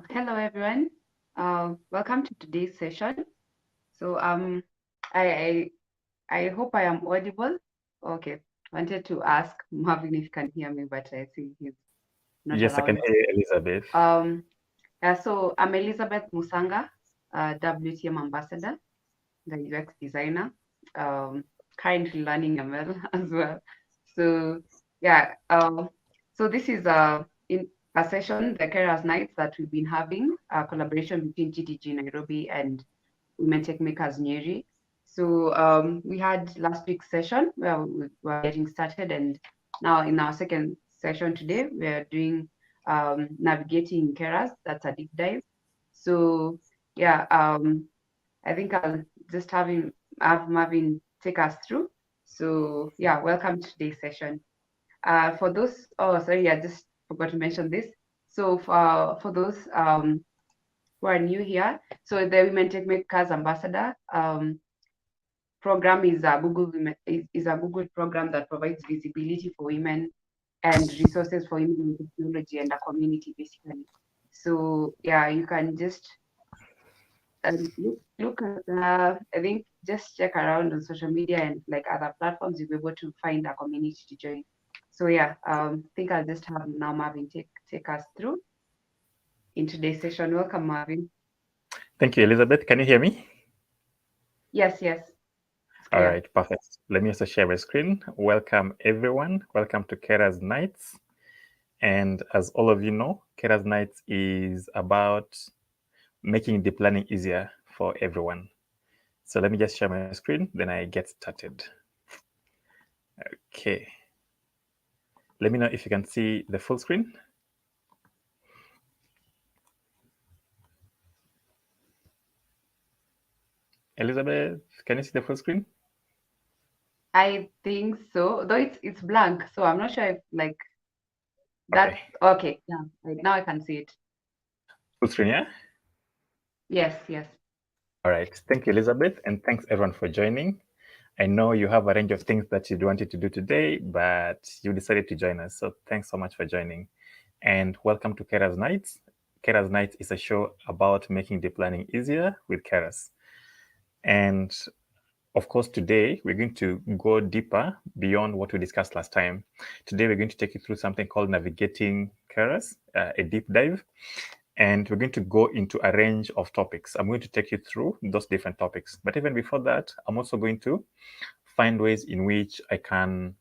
Hello, everyone. Welcome to today's session. So, I, I hope I am audible. Okay, wanted to ask Marvin if you can hear me, but I see he's not Yes, I can around. hear you, Elizabeth. Um, so I'm Elizabeth Musanga, WTM ambassador, the UX designer. Currently learning ML as well. So, yeah. So this is in a session, the Keras Nights that we've been having, a collaboration between GTG Nairobi and Women Tech Makers Nyeri. So we had last week's session where we were getting started, and now in our second session today, we're doing navigating Keras. That's a deep dive. So yeah, I think I'll just have Marvin take us through. So yeah, welcome to today's session. For those, oh sorry, I just forgot to mention this. So for those who are new here, so the Women Tech Makers Ambassador program is a is a Google program that provides visibility for women and resources for women in technology and a community basically. So yeah, you can just look at I think just check around on social media and like other platforms, you'll be able to find a community to join. So yeah, I think I'll just have now Marvin take us through in today's session. Welcome, Marvin. Thank you, Elizabeth. Can you hear me? Yes, it's All clear. right, perfect. Let me also share my screen. Welcome, everyone. Welcome to Keras Nights. And as all of you know, Keras Nights is about making deep learning easier for everyone. So let me just share my screen, then I get started. Okay. Let me know if you can see the full screen. Elizabeth, can you see the full screen? I think so, though it's blank, so I'm not sure if like Okay. that's okay. Yeah, now I can see it. Full screen, yeah? Yes. All right. Thank you, Elizabeth, and thanks everyone for joining. I know you have a range of things that you'd wanted to do today, but you decided to join us. So thanks so much for joining. And welcome to Keras Nights. Keras Nights is a show about making deep learning easier with Keras. And of course, today we're going to go deeper beyond what we discussed last time. Today we're going to take you through something called navigating Keras, a deep dive. And we're going to go into a range of topics. I'm going to take you through those different topics. But even before that, I'm also going to find ways in which I can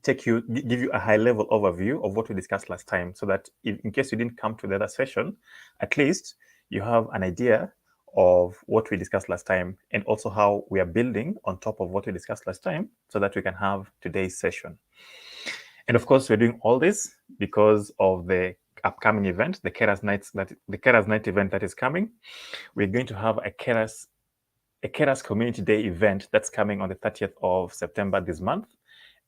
give you a high level overview of what we discussed last time, so that in case you didn't come to the other session, at least you have an idea of what we discussed last time, and also how we are building on top of what we discussed last time, so that we can have today's session. And of course, we're doing all this because of the upcoming event, the Keras Night event that is coming. We're going to have a Keras Community Day event that's coming on the 30th of September this month.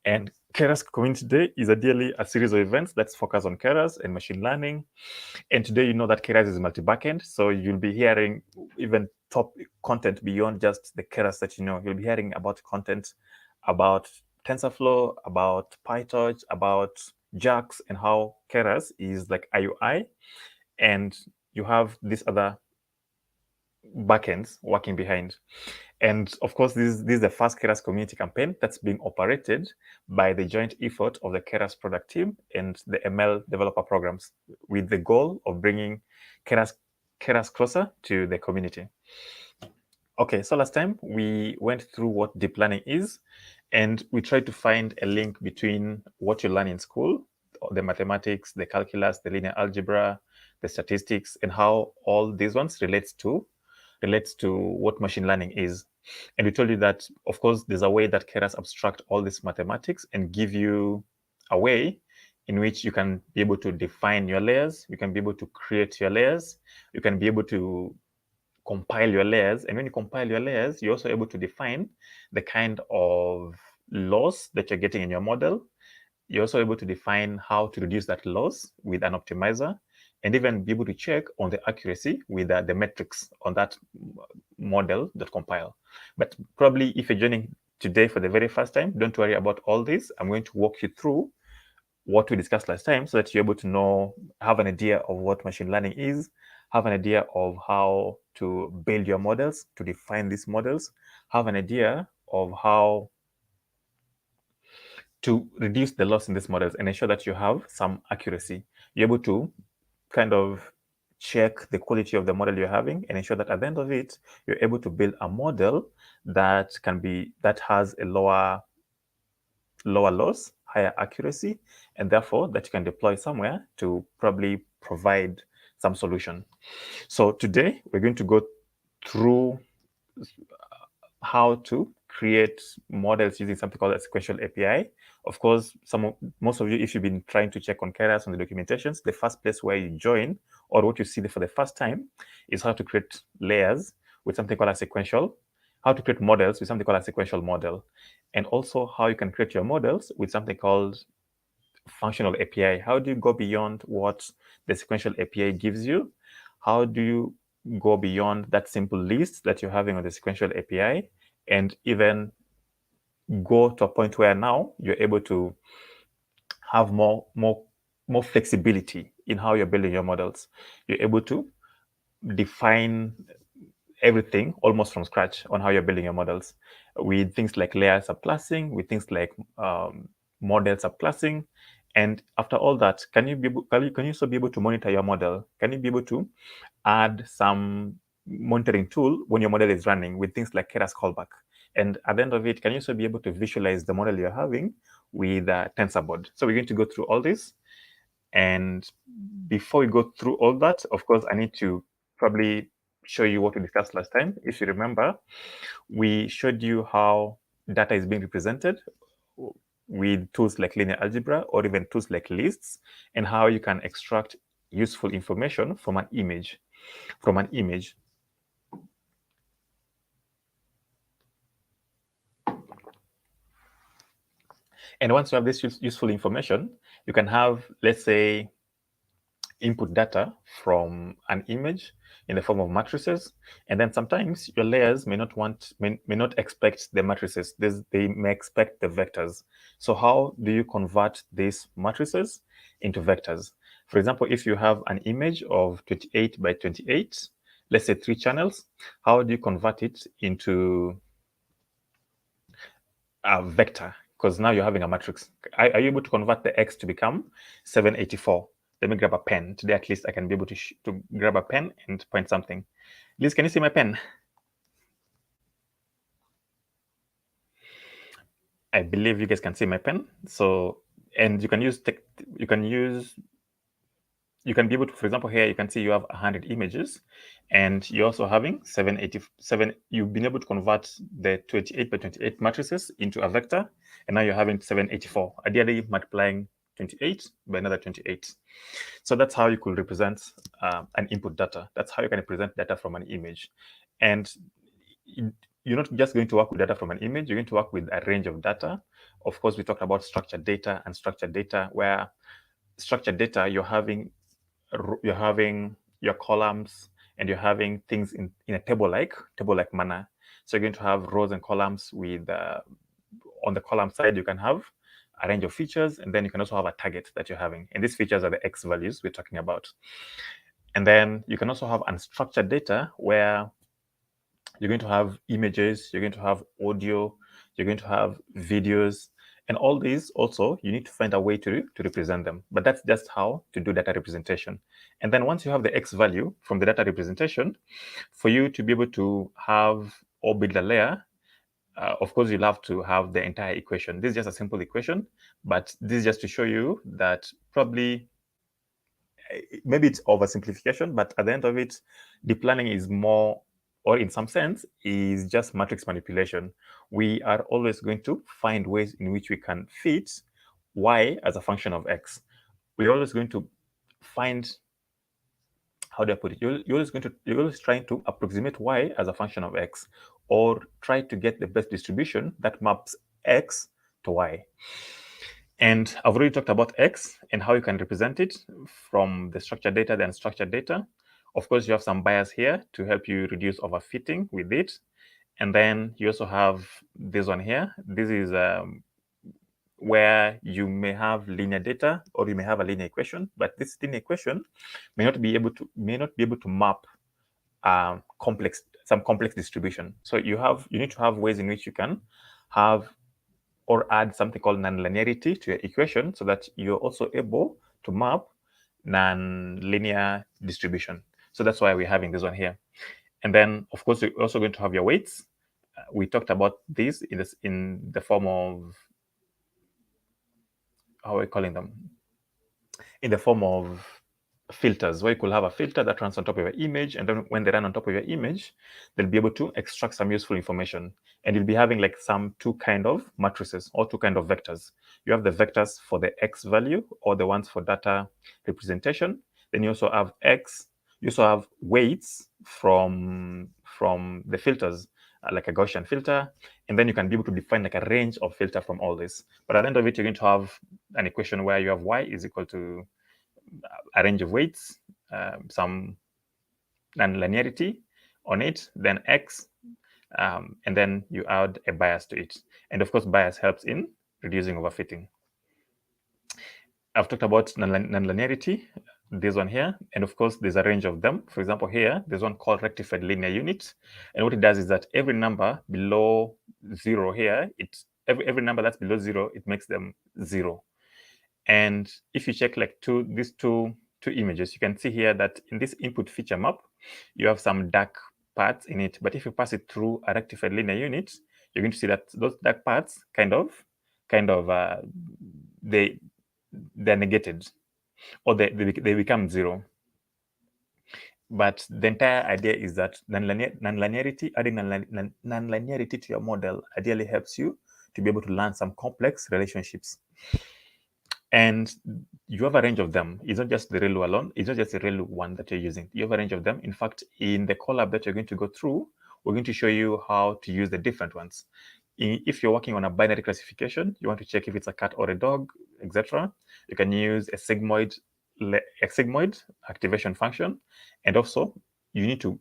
And Keras Community Day is ideally a series of events that's focused on Keras and machine learning. And today you know that Keras is multi-backend, so you'll be hearing even top content beyond just the Keras that you know. You'll be hearing about content about TensorFlow, about PyTorch, about JAX, and how Keras is like IUI. And you have these other backends working behind. And of course, this is the first Keras community campaign that's being operated by the joint effort of the Keras product team and the ML developer programs, with the goal of bringing Keras closer to the community. Okay, so last time we went through what deep learning is, and we tried to find a link between what you learn in school, the mathematics, the calculus, the linear algebra, the statistics, and how all these ones relates to what machine learning is. And we told you that, of course, there's a way that Keras abstract all this mathematics and give you a way in which you can be able to define your layers, you can be able to create your layers, you can be able to compile your layers. And when you compile your layers, you're also able to define the kind of loss that you're getting in your model. You're also able to define how to reduce that loss with an optimizer, and even be able to check on the accuracy with the metrics on that model that compile. But probably if you're joining today for the very first time, don't worry about all this. I'm going to walk you through what we discussed last time, so that you're able to know, have an idea of what machine learning is, have an idea of how to build your models, to define these models, have an idea of how to reduce the loss in these models and ensure that you have some accuracy. You're able to kind of check the quality of the model you're having and ensure that at the end of it, you're able to build a model that has a lower loss, higher accuracy, and therefore that you can deploy somewhere to probably provide some solution. So today we're going to go through how to create models using something called a Sequential API. Of course, most of you, if you've been trying to check on Keras on the documentations, the first place where you join or what you see for the first time is how to create layers with something called a sequential, how to create models with something called a sequential model, and also how you can create your models with something called functional API. How do you go beyond what the sequential API gives you? How do you go beyond that simple list that you're having on the sequential API and even go to a point where now you're able to have more flexibility in how you're building your models. You're able to define everything almost from scratch on how you're building your models with things like layer subclassing, with things like model subclassing. And after all that, can you also be able to monitor your model? Can you be able to add some monitoring tool when your model is running with things like Keras callback? And at the end of it, can you also be able to visualize the model you're having with TensorBoard? So we're going to go through all this. And before we go through all that, of course, I need to probably show you what we discussed last time. If you remember, we showed you how data is being represented with tools like linear algebra or even tools like lists, and how you can extract useful information from an image. And once you have this useful information, you can have, let's say, input data from an image in the form of matrices, and then sometimes your layers may not expect the matrices. They may expect the vectors. So how do you convert these matrices into vectors? For example, if you have an image of 28 by 28, let's say 3 channels, how do you convert it into a vector? Because now you're having a matrix. Are you able to convert the X to become 784? Let me grab a pen. Today, at least, I can be able to grab a pen and point something. Liz, can you see my pen? I believe you guys can see my pen. So, and you can be able to, for example, here you can see you have 100 images, and you're also having 787. You've been able to convert the 28 by 28 matrices into a vector, and now you're having 784. Ideally, multiplying 28 by another 28. So that's how you could represent an input data. That's how you can represent data from an image. And you're not just going to work with data from an image, you're going to work with a range of data. Of course, we talked about structured data and structured data, where structured data, you're having your columns and you're having things in a table-like manner. So you're going to have rows and columns with, on the column side, you can have a range of features, and then you can also have a target that you're having. And these features are the X values we're talking about. And then you can also have unstructured data where you're going to have images, you're going to have audio, you're going to have videos, and all these also, you need to find a way to represent them. But that's just how to do data representation. And then once you have the X value from the data representation, for you to be able to have or build a layer, of course, you'll have to have the entire equation. This is just a simple equation, but this is just to show you that probably maybe it's oversimplification, but at the end of it, deep learning is more, or in some sense, is just matrix manipulation. We are always going to find ways in which we can fit y as a function of x. We're always going to find, how do I put it? You're always trying to approximate y as a function of x, or try to get the best distribution that maps x to y. And I've already talked about X and how you can represent it from the structured data, the unstructured data. Of course, you have some bias here to help you reduce overfitting with it. And then you also have this one here. This is where you may have linear data or you may have a linear equation, but this linear equation may not be able to map some complex distribution. So you need to have ways in which you can have or add something called nonlinearity to your equation so that you're also able to map nonlinear distribution. So that's why we're having this one here. And then, of course, you're also going to have your weights. We talked about this in the form of, how are we calling them? In the form of filters, where you could have a filter that runs on top of your image, and then when they run on top of your image, they'll be able to extract some useful information. And you'll be having like some two kind of matrices or two kind of vectors. You have the vectors for the X value or the ones for data representation. Then you also have you also have weights from the filters, like a Gaussian filter. And then you can be able to define like a range of filter from all this. But at the end of it, you're going to have an equation where you have Y is equal to a range of weights, some nonlinearity on it, then X, and then you add a bias to it. And of course, bias helps in reducing overfitting. I've talked about nonlinearity, this one here, and of course, there's a range of them. For example, here, there's one called rectified linear unit. And what it does is that every number below 0 here, every number that's below 0, it makes them 0. And if you check like these two images, you can see here that in this input feature map, you have some dark parts in it. But if you pass it through a rectified linear unit, you're going to see that those dark parts they're negated, or they become 0. But the entire idea is that nonlinearity, adding nonlinearity to your model ideally helps you to be able to learn some complex relationships. And you have a range of them. It's not just the ReLU alone. It's not just the ReLU one that you're using. You have a range of them. In fact, in the collab that you're going to go through, we're going to show you how to use the different ones. If you're working on a binary classification, you want to check if it's a cat or a dog, etc. You can use a sigmoid activation function. And also, you need to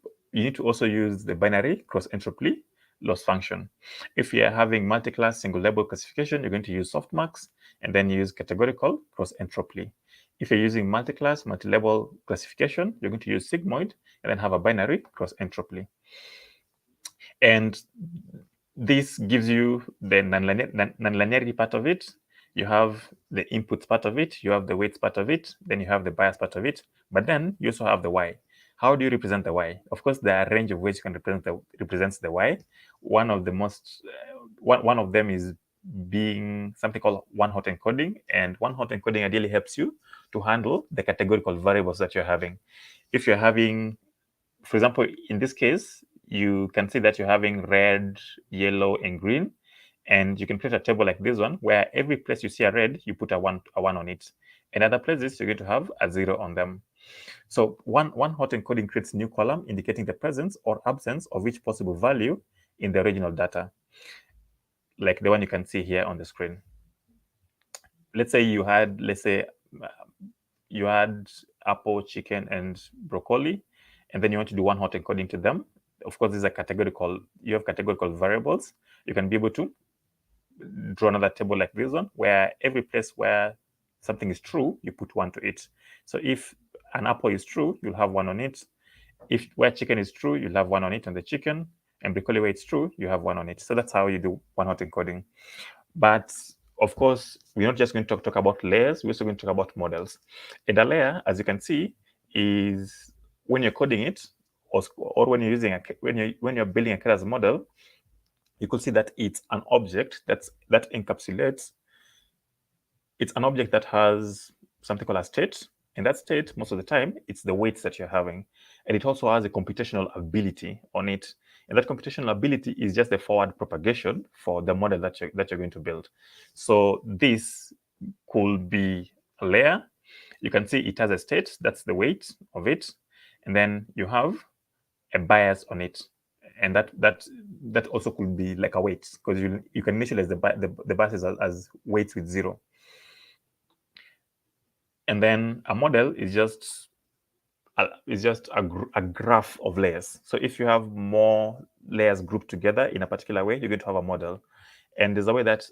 also use the binary cross entropy loss function. If you're having multi-class single label classification, you're going to use softmax and then use categorical cross entropy. If you're using multi-class, multi-label classification, you're going to use sigmoid and then have a binary cross entropy. And this gives you the nonlinearity part of it. You have the inputs part of it, you have the weights part of it, then you have the bias part of it, but then you also have the Y. How do you represent the Y? Of course, there are a range of ways you can represent the Y. One of them is being something called one-hot encoding, and one-hot encoding ideally helps you to handle the categorical variables that you're having. If you're having, for example, in this case, you can see that you're having red, yellow, and green. And you can create a table like this one, where every place you see a red, you put a one on it. In other places, you're going to have a 0 on them. So one-hot encoding creates a new column indicating the presence or absence of each possible value in the original data, like the one you can see here on the screen. Let's say you had apple, chicken, and broccoli, and then you want to do one-hot encoding to them. Of course, these are you have categorical variables. You can be able to draw another table like this one, where every place where something is true, you put 1 to it. So if an apple is true, you'll have 1 on it. If where chicken is true, you'll have 1 on it on the chicken, and broccoli where it's true, you have 1 on it. So that's how you do one-hot encoding. But of course, we're not just going to talk about layers, we're also going to talk about models. And a layer, as you can see, is when you're coding it, or when you're using when you're building a Keras model, you could see that it's an object that encapsulates. It's an object that has something called a state, and that state, most of the time, it's the weights that you're having, and it also has a computational ability on it. And that computational ability is just the forward propagation for the model that you're going to build. So this could be a layer. You can see it has a state, that's the weight of it, and then you have a bias on it, and that also could be like a weight, because you can initialize the biases as weights with 0. And then a model is just a graph of layers. So if you have more layers grouped together in a particular way, you're going to have a model. And there's a way that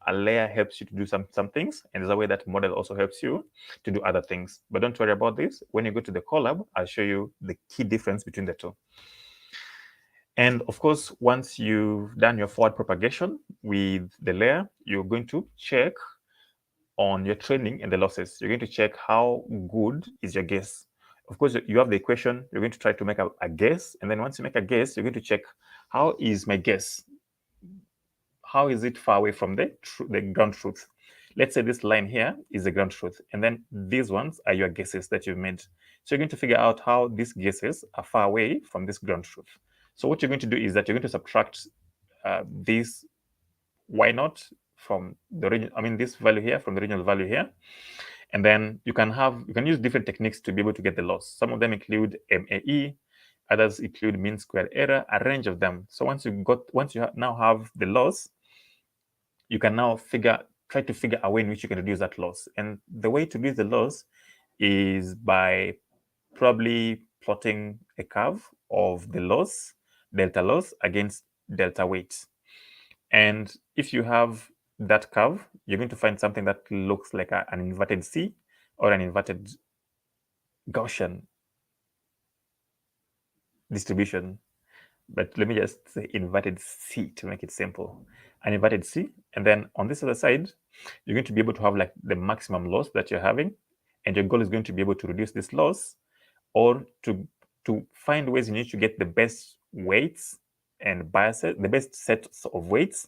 a layer helps you to do some things, and there's a way that model also helps you to do other things. But don't worry about this. When you go to the Colab, I'll show you the key difference between the two. And of course, once you've done your forward propagation with the layer, you're going to check on your training and the losses. You're going to check how good is your guess. Of course, you have the equation. You're going to try to make a guess. And then once you make a guess, you're going to check, how is my guess? How is it far away from the ground truth? Let's say this line here is the ground truth. And then these ones are your guesses that you've made. So you're going to figure out how these guesses are far away from this ground truth. So what you're going to do is that you're going to subtract this y naught from the original, this value here from the original value here. And then you can use different techniques to be able to get the loss. Some of them include MAE, others include mean square error, a range of them. So once you now have the loss, you can now try to figure a way in which you can reduce that loss. And the way to reduce the loss is by probably plotting a curve of the loss, delta loss, against delta weight. And if you have that curve, you're going to find something that looks like an inverted C or an inverted Gaussian distribution. But let me just say inverted C to make it simple. An inverted C. And then on this other side, you're going to be able to have like the maximum loss that you're having. And your goal is going to be able to reduce this loss, or to find ways in which you get the best weights and biases, the best sets of weights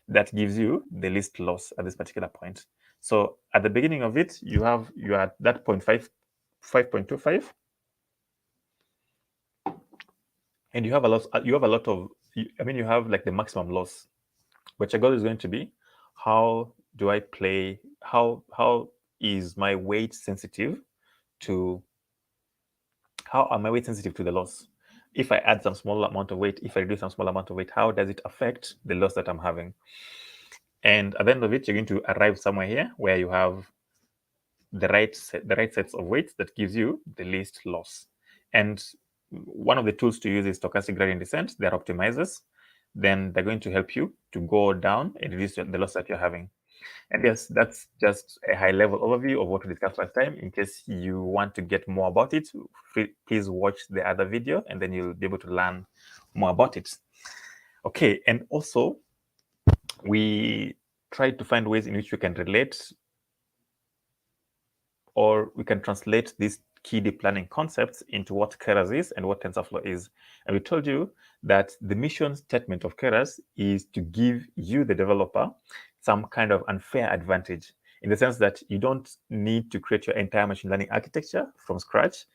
that gives you the least loss at this particular point. So at the beginning of it, you are at that 5.25, and you have like the maximum loss. But your goal is going to be, how is my weight sensitive to, how am I weight sensitive to the loss? If I add some small amount of weight, if I reduce some small amount of weight, how does it affect the loss that I'm having? And at the end of it, you're going to arrive somewhere here where you have the right sets of weights that gives you the least loss. And one of the tools to use is stochastic gradient descent. They're optimizers. Then they're going to help you to go down and reduce the loss that you're having. And yes, that's just a high-level overview of what we discussed last time. In case you want to get more about it, please watch the other video, and then you'll be able to learn more about it. Okay, and also, we tried to find ways in which we can relate, or we can translate these key deep learning concepts into what Keras is and what TensorFlow is. And we told you that the mission statement of Keras is to give you, the developer, some kind of unfair advantage, in the sense that you don't need to create your entire machine learning architecture from scratch.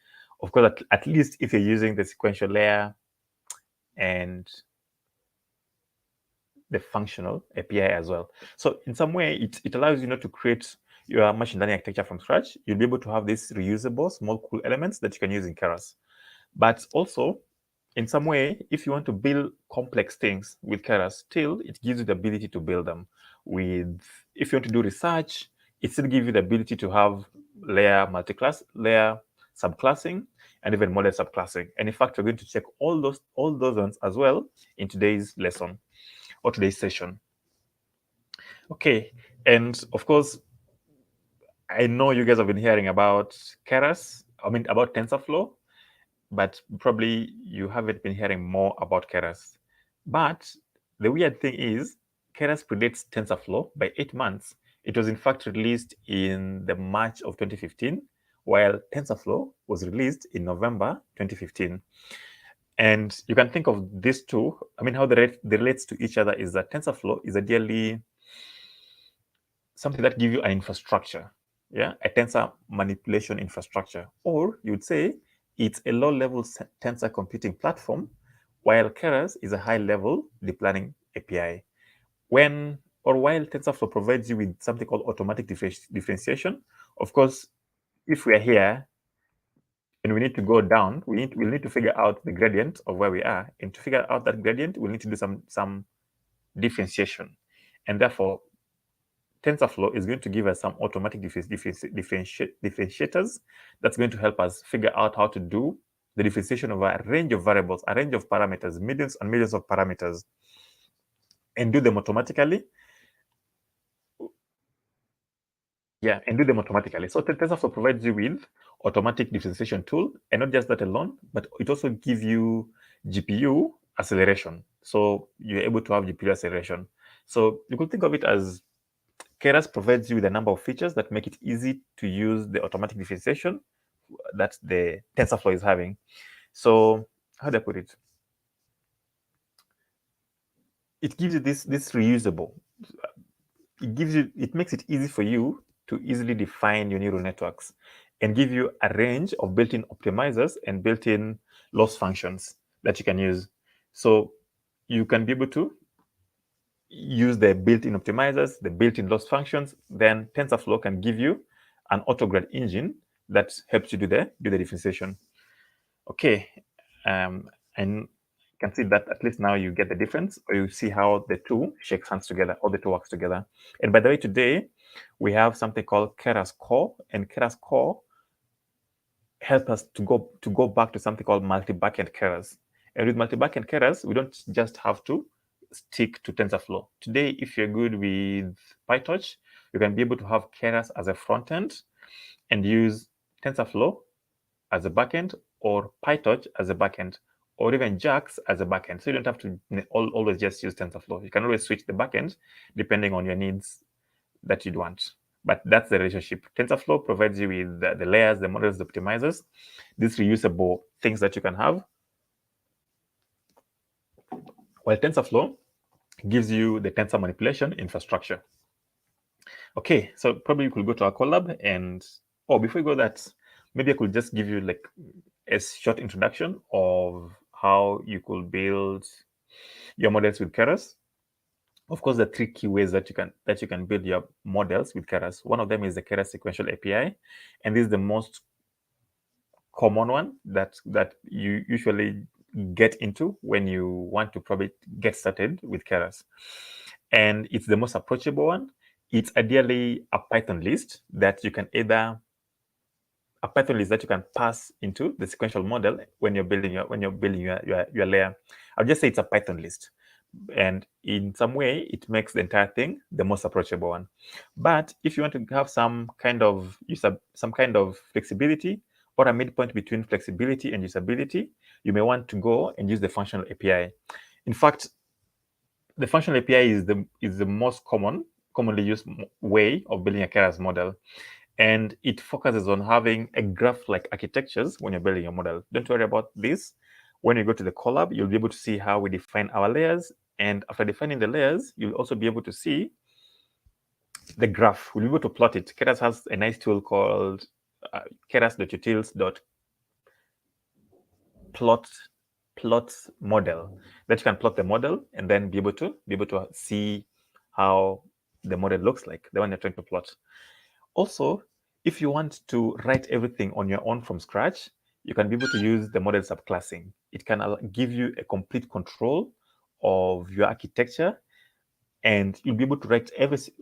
Of course, at least if you're using the sequential layer and the functional API as well. So in some way, it allows you not to create your machine learning architecture from scratch. You'll be able to have these reusable, small, cool elements that you can use in Keras. But also, in some way, if you want to build complex things with Keras, still, it gives you the ability to build them. If you want to do research, it still gives you the ability to have layer multiclass, layer subclassing, and even model subclassing. And in fact, we're going to check all those ones as well in today's lesson or today's session. Okay, and of course, I know you guys have been hearing about Keras, about TensorFlow, but probably you haven't been hearing more about Keras. But the weird thing is, Keras predates TensorFlow by 8 months. It was in fact released in the March of 2015, while TensorFlow was released in November 2015. And you can think of these two, how they relate to each other is that TensorFlow is ideally something that gives you an infrastructure, a tensor manipulation infrastructure. Or you would say it's a low-level tensor computing platform, while Keras is a high-level deep learning API. While TensorFlow provides you with something called automatic differentiation, of course, if we are here and we need to go down, we'll need to figure out the gradient of where we are. And to figure out that gradient, we'll need to do some differentiation. And therefore, TensorFlow is going to give us some automatic differentiators that's going to help us figure out how to do the differentiation of a range of variables, a range of parameters, millions and millions of parameters, and do them automatically Yeah, and do them automatically. So TensorFlow provides you with automatic differentiation tool, and not just that alone, but it also gives you GPU acceleration. So you're able to have GPU acceleration. So you could think of it as Keras provides you with a number of features that make it easy to use the automatic differentiation that the TensorFlow is having. So how do I put it? It gives you this reusable. It makes it easy for you to easily define your neural networks and give you a range of built-in optimizers and built-in loss functions that you can use. So you can be able to use the built-in optimizers, the built-in loss functions. Then TensorFlow can give you an autograd engine that helps you do the differentiation. Okay, and you can see that at least now you get the difference, or you see how the two shakes hands together, or the two works together. And by the way, today we have something called Keras Core, and Keras Core help us to go back to something called multi-backend Keras. And with multi-backend Keras, we don't just have to stick to TensorFlow. Today, if you're good with PyTorch, you can be able to have Keras as a front end and use TensorFlow as a backend, or PyTorch as a backend, or even JAX as a backend. So you don't have to always just use TensorFlow. You can always switch the backend depending on your needs that you'd want. But that's the relationship. TensorFlow provides you with the layers, the models, the optimizers, these reusable things that you can have, while TensorFlow gives you the tensor manipulation infrastructure. Okay, so probably you could go to our collab, and before you go that, maybe I could just give you like a short introduction of how you could build your models with Keras. Of course, there are three key ways that you can build your models with Keras. One of them is the Keras Sequential API, and this is the most common one that you usually get into when you want to probably get started with Keras. And it's the most approachable one. It's ideally a Python list that you can pass into the sequential model when you're building your layer. I'll just say it's a Python list, and in some way it makes the entire thing the most approachable one. But if you want to have some kind of flexibility, or a midpoint between flexibility and usability, you may want to go and use the functional API. In fact, the functional API is the most commonly used way of building a Keras model. And it focuses on having a graph-like architectures when you're building your model. Don't worry about this. When you go to the collab, you'll be able to see how we define our layers. And after defining the layers, you'll also be able to see the graph. We'll be able to plot it. Keras has a nice tool called keras.utils.plot model that you can plot the model and then be able to see how the model looks like, the one you're trying to plot. Also, if you want to write everything on your own from scratch, you can be able to use the model subclassing. It can give you a complete control of your architecture, and you'll be able to write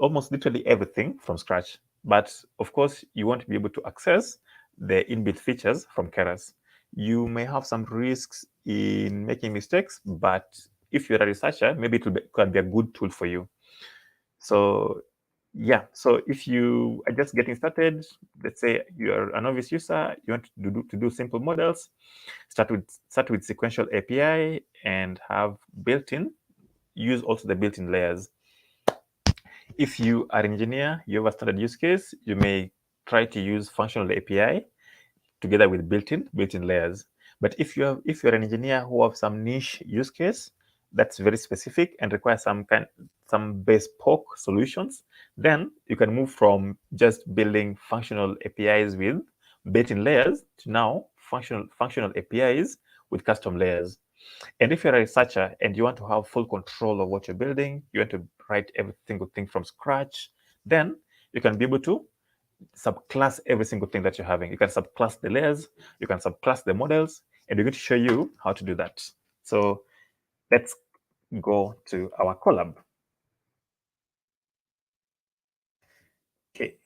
almost literally everything from scratch. But of course, you want to be able to access the inbuilt features from Keras. You may have some risks in making mistakes, but if you're a researcher, maybe can be a good tool for you. So yeah, so if you are just getting started, let's say you're a novice user, you want to do simple models, start with Sequential API and have built-in, use also the built-in layers. If you are an engineer, you have a standard use case, you may try to use Functional API together with built-in layers. But if you're an engineer who have some niche use case that's very specific and requires some bespoke solutions, then you can move from just building functional APIs with built-in layers to now functional APIs with custom layers. And if you're a researcher and you want to have full control of what you're building, you want to write every single thing from scratch, then you can be able to subclass every single thing that you're having. You can subclass the layers, you can subclass the models, and we're going to show you how to do that. So let's go to our collab. Okay.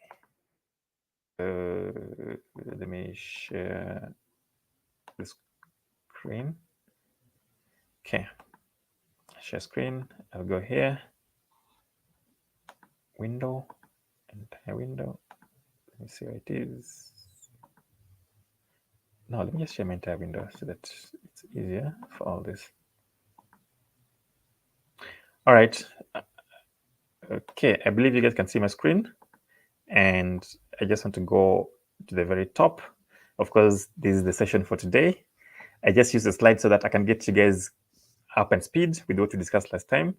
Let me share the screen. Okay. Share screen. I'll go here. Window. Entire window. Let me see where it is. No, let me just share my entire window so that it's easier for all this. All right. Okay, I believe you guys can see my screen. And I just want to go to the very top. Of course, this is the session for today. I just use the slide so that I can get you guys up and speed with what we discussed last time.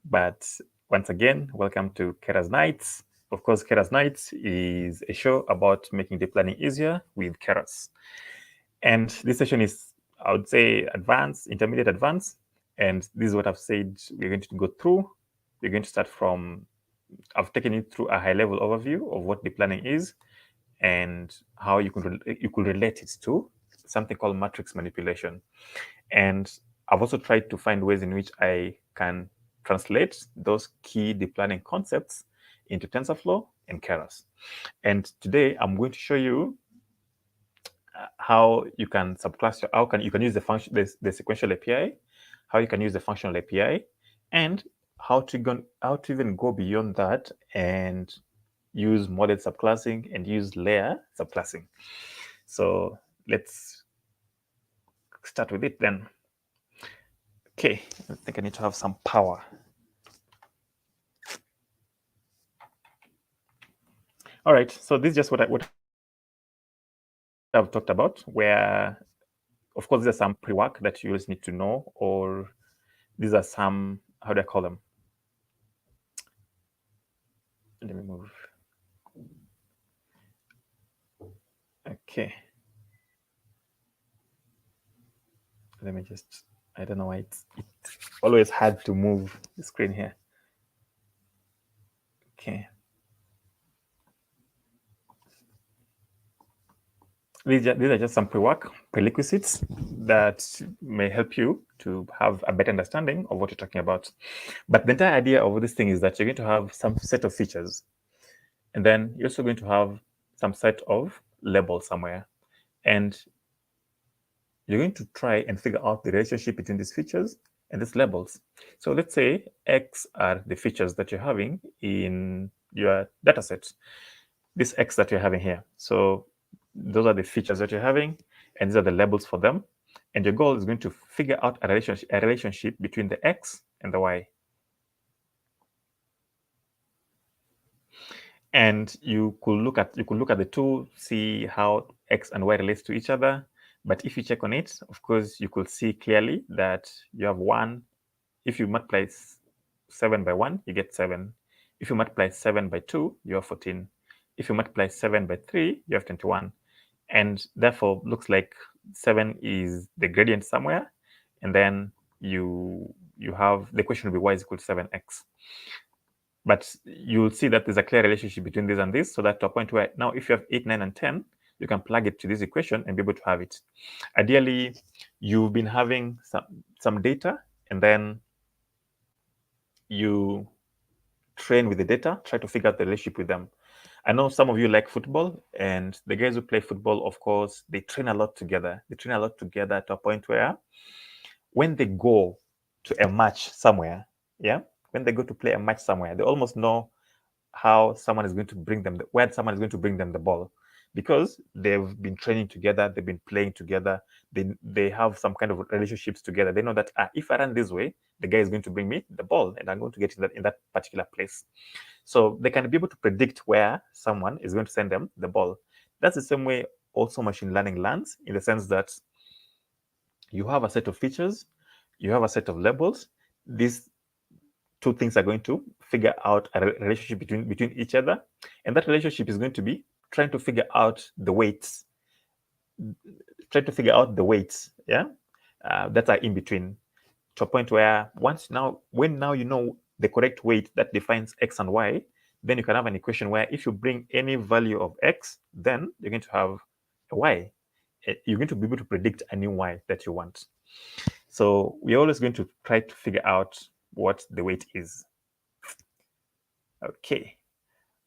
But once again, welcome to Keras Nights. Of course, Keras Nights is a show about making deep learning easier with Keras. And this session is, I would say, advanced, intermediate advanced. And this is what I've said we're going to go through. We're going to start from, I've taken you through a high-level overview of what deep learning is and how you could relate it to something called matrix manipulation. And I've also tried to find ways in which I can translate those key deep learning concepts into TensorFlow and Keras. And today I'm going to show you how you can subclass you can use the function, the sequential API, how you can use the functional API, and how to even go beyond that and use model subclassing and use layer subclassing. So let's start with it then. Okay, I think I need to have some power. All right, so this is just what I've talked about, where, of course, there's some pre-work that you always need to know, or these are some, how do I call them? Let me move. Okay. Let me just, I don't know why it's always hard to move the screen here. Okay. These are just some pre-work, prerequisites that may help you to have a better understanding of what you're talking about. But the entire idea of this thing is that you're going to have some set of features. And then you're also going to have some set of labels somewhere. And you're going to try and figure out the relationship between these features and these labels. So let's say X are the features that you're having in your data set. This X that you're having here. So those are the features that you're having, and these are the labels for them. And your goal is going to figure out a relationship between the X and the Y. And you could look at the two, see how X and Y relates to each other. But if you check on it, of course, you could see clearly that you have 1. If you multiply 7 by 1, you get 7. If you multiply 7 by 2, you have 14. If you multiply 7 by 3, you have 21. And therefore, looks like 7 is the gradient somewhere. And then you have, the question will be y is equal to 7x. But you'll see that there's a clear relationship between this and this, so that to a point where now if you have 8, 9, and 10, you can plug it to this equation and be able to have it. Ideally, you've been having some data, and then you train with the data, try to figure out the relationship with them. I know some of you like football, and the guys who play football, of course, they train a lot together. They train a lot together to a point where when they go to a match somewhere, when they go to play a match somewhere, they almost know how someone is going to bring them, where someone is going to bring them the ball, because they've been training together, they've been playing together, they have some kind of relationships together. They know that if I run this way, the guy is going to bring me the ball, and I'm going to get in that particular place. So they can be able to predict where someone is going to send them the ball. That's the same way also machine learning learns, in the sense that you have a set of features, you have a set of labels. These two things are going to figure out a relationship between each other, and that relationship is going to be trying to figure out the weights, that are in between, to a point where when you know the correct weight that defines x and y, then you can have an equation where if you bring any value of x, then you're going to have a y. You're going to be able to predict a new y that you want. So we're always going to try to figure out what the weight is. Okay.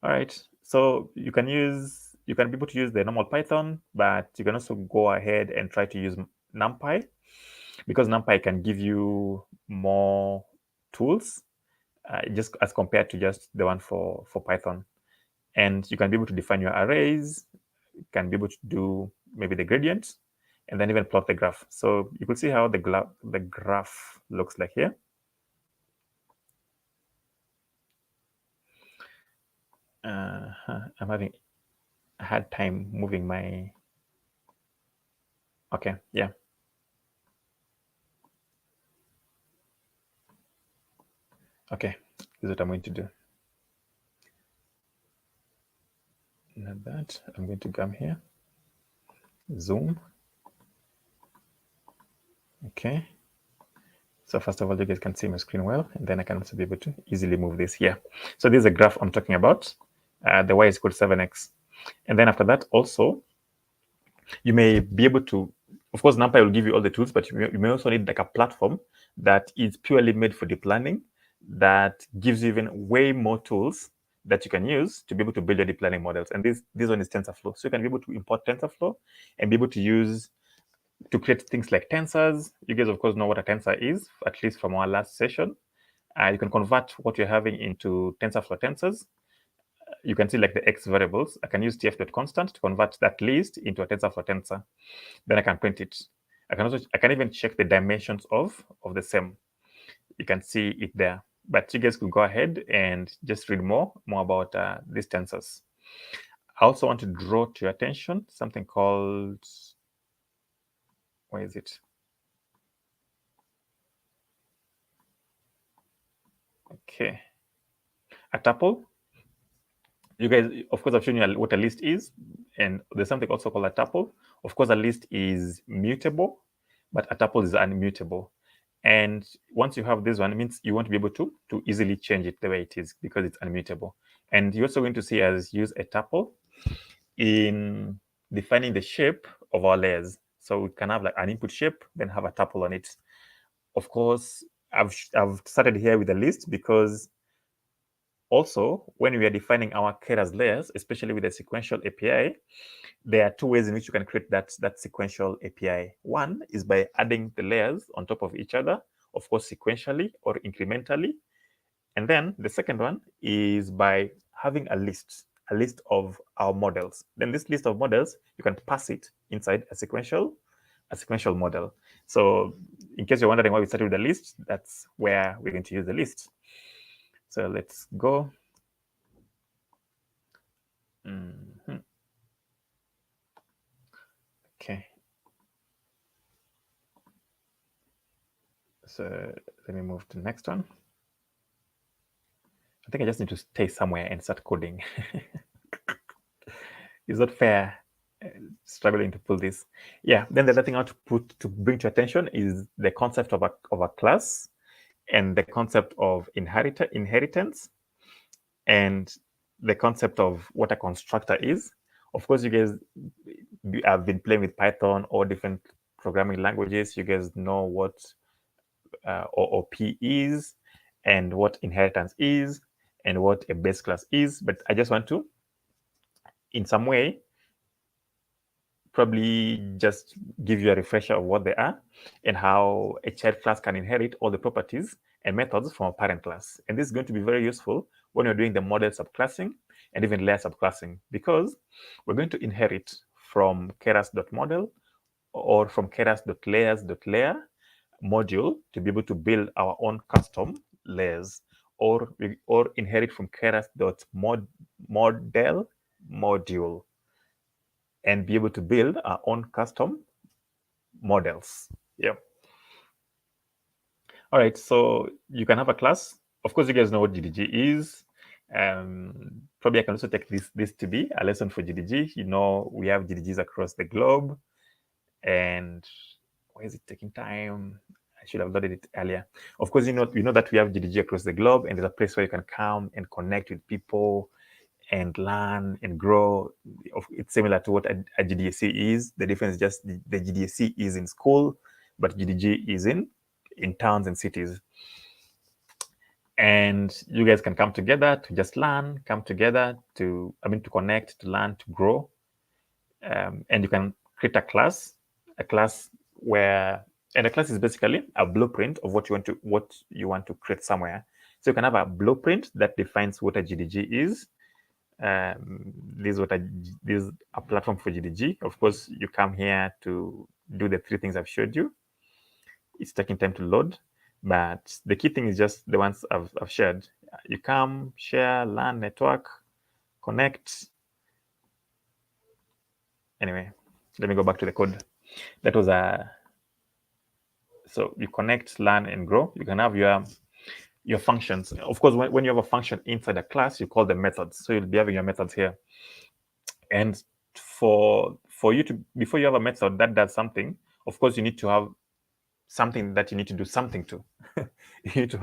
All right. So you can be able to use the normal Python, but you can also go ahead and try to use NumPy, because NumPy can give you more tools, just as compared to just the one for Python. And you can be able to define your arrays, you can be able to do maybe the gradient, and then even plot the graph. So you could see how the graph looks like here. I'm having a hard time moving my... Okay, yeah. Okay, this is what I'm going to do. Not that. I'm going to come here, zoom. Okay. So first of all, you guys can see my screen well, and then I can also be able to easily move this here. So this is a graph I'm talking about. The y is equal to 7x. And then after that, also, you may be able to, of course, NumPy will give you all the tools, but you may also need like a platform that is purely made for deep learning, that gives you even way more tools that you can use to be able to build your deep learning models. And this one is TensorFlow. So you can be able to import TensorFlow and be able to use to create things like tensors. You guys, of course, know what a tensor is, at least from our last session. You can convert what you're having into TensorFlow tensors. You can see like the x variables. I can use tf.constant to convert that list into a TensorFlow tensor. Then I can print it. I can even check the dimensions of the same. You can see it there. But you guys could go ahead and just read more about these tensors. I also want to draw to your attention something called, where is it? Okay, a tuple. You guys, of course, I've shown you what a list is, and there's something also called a tuple. Of course, a list is mutable, but a tuple is immutable. And once you have this one, it means you want to be able to easily change it the way it is because it's immutable. And you're also going to see us use a tuple in defining the shape of our layers. So we can have like an input shape, then have a tuple on it. Of course, I've started here with a list because also, when we are defining our Keras layers, especially with the Sequential API, there are two ways in which you can create that Sequential API. One is by adding the layers on top of each other, of course, sequentially or incrementally. And then the second one is by having a list of our models. Then this list of models, you can pass it inside a sequential model. So in case you're wondering why we started with the list, that's where we're going to use the list. So let's go. Okay. So let me move to the next one. I think I just need to stay somewhere and start coding. It's not fair struggling to pull this. Yeah, then the other thing I want to bring to attention is the concept of a class and the concept of inheritance and the concept of what a constructor is. Of course, you guys have been playing with Python or different programming languages. You guys know what OOP is and what inheritance is and what a base class is. But I just want to, in some way, probably just give you a refresher of what they are and how a child class can inherit all the properties and methods from a parent class. And this is going to be very useful when you're doing the model subclassing and even layer subclassing, because we're going to inherit from keras.model or from keras.layers.layer module to be able to build our own custom layers, or inherit from keras.model module and be able to build our own custom models. Yeah. All right, so you can have a class. Of course, you guys know what GDG is. Probably I can also take this to be a lesson for GDG. You know, we have GDGs across the globe. And why is it taking time? I should have loaded it earlier. Of course, you know that we have GDG across the globe, and there's a place where you can come and connect with people and learn and grow. It's similar to what a GDAC is. The difference is just the GDAC is in school, but GDG is in towns and cities. And you guys can come together to just learn, come together to connect, to learn, to grow. And you can create a class where, and a class is basically a blueprint of what you want to create somewhere. So you can have a blueprint that defines what a GDG is. This is a platform for GDG. Of course, you come here to do the 3 things I've showed you. It's taking time to load, but the key thing is just the ones I've shared. You come, share, learn, network, connect. Anyway, let me go back to the code. That was so you connect, learn, and grow. You can have your functions. Of course, when you have a function inside a class, you call them methods. So you'll be having your methods here. And for you to, before you have a method that does something, of course, you need to have something that you need to do something to. you need to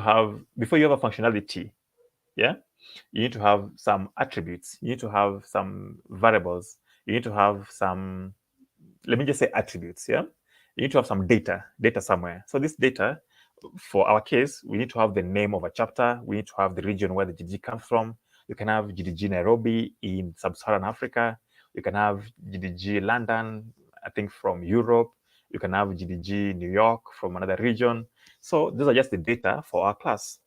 have before you have a functionality, yeah, you need to have some attributes, you need to have some variables, you need to have some, let me just say attributes, yeah. You need to have some data somewhere. So this data, for our case, we need to have the name of a chapter, we need to have the region where the GDG comes from. You can have GDG Nairobi in sub-Saharan Africa, you can have GDG London, I think from Europe, you can have GDG New York from another region. So those are just the data for our class.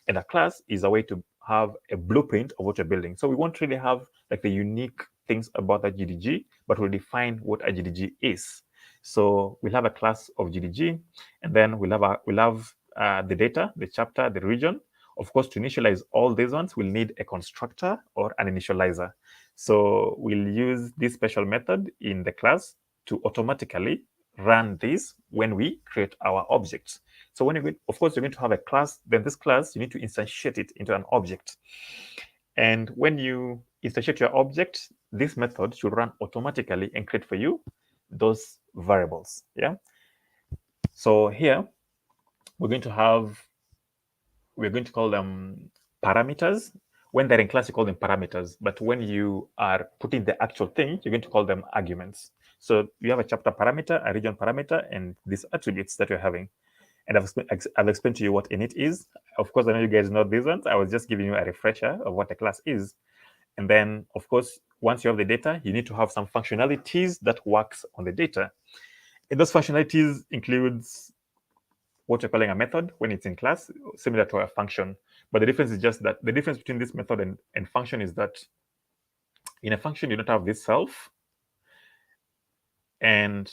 And a class is a way to have a blueprint of what you're building. So we won't really have like the unique things about that GDG, but we'll define what a GDG is. So we'll have a class of GDG, and then we'll have the data, the chapter, the region. Of course, to initialize all these ones, we'll need a constructor or an initializer. So we'll use this special method in the class to automatically run this when we create our objects. So when you, of course, you're going to have a class, then this class, you need to instantiate it into an object. And when you instantiate your object, this method should run automatically and create for you those variables, yeah? So here, we're going to call them parameters. When they're in class, you call them parameters. But when you are putting the actual thing, you're going to call them arguments. So you have a chapter parameter, a region parameter, and these attributes that you're having. And I've explained to you what init is. Of course, I know you guys know these ones. I was just giving you a refresher of what a class is. And then, of course, once you have the data, you need to have some functionalities that works on the data. And those functionalities includes what you're calling a method when it's in class, similar to a function. But the difference is just that the difference between this method and function is that in a function, you don't have this self. And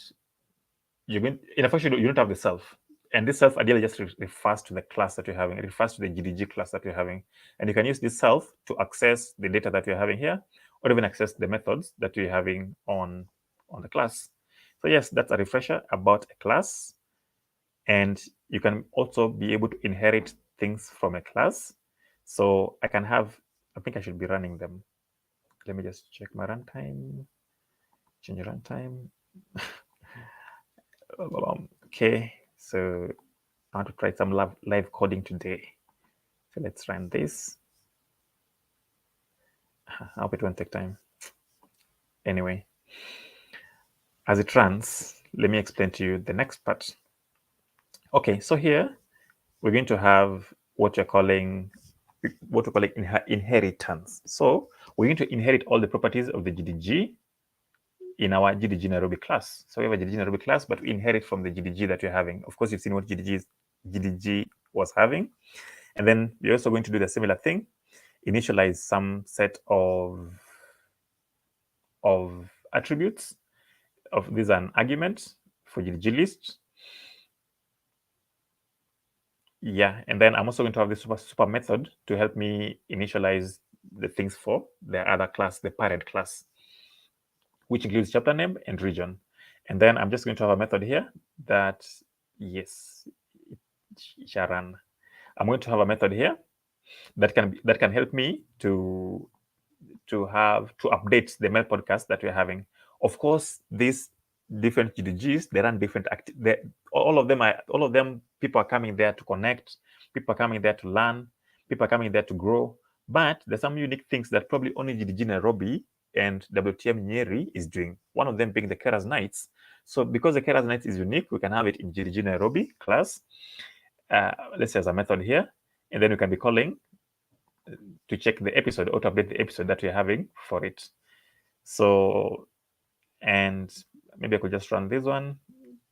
in a function, you don't have the self. And this self ideally just refers to the class that you're having. It refers to the GDG class that you're having. And you can use this self to access the data that you're having here, or even access the methods that you're having on the class. So yes, that's a refresher about a class. And you can also be able to inherit things from a class. So I think I should be running them. Let me just check my runtime, change runtime. Okay, so I want to try some live coding today. So let's run this. I hope it won't take time. Anyway, as it runs, let me explain to you the next part. Okay, so here we're going to have what we're calling inheritance. So we're going to inherit all the properties of the GDG in our GDG Nairobi class. So we have a GDG Nairobi class, but we inherit from the GDG that you're having. Of course, you've seen what GDG was having. And then we're also going to do the similar thing, initialize some set of attributes of these an argument for GDG list. Yeah, and then I'm also going to have this super method to help me initialize the things for the other class, the parent class, which includes chapter name and region. And then I'm just going to have a method here that, yes, it shall run. I'm going to have a method here that can help me to update the mail podcast that we're having. Of course, these different GDGs, they run different all of them, people are coming there to connect, people are coming there to learn, people are coming there to grow. But there's some unique things that probably only GDG Nairobi and WTM Nyeri is doing. One of them being the Keras Nights. So because the Keras Nights is unique, we can have it in GDG Nairobi class. Let's say as a method here, and then we can be calling to check the episode or to update the episode that we're having for it. So, and maybe I could just run this one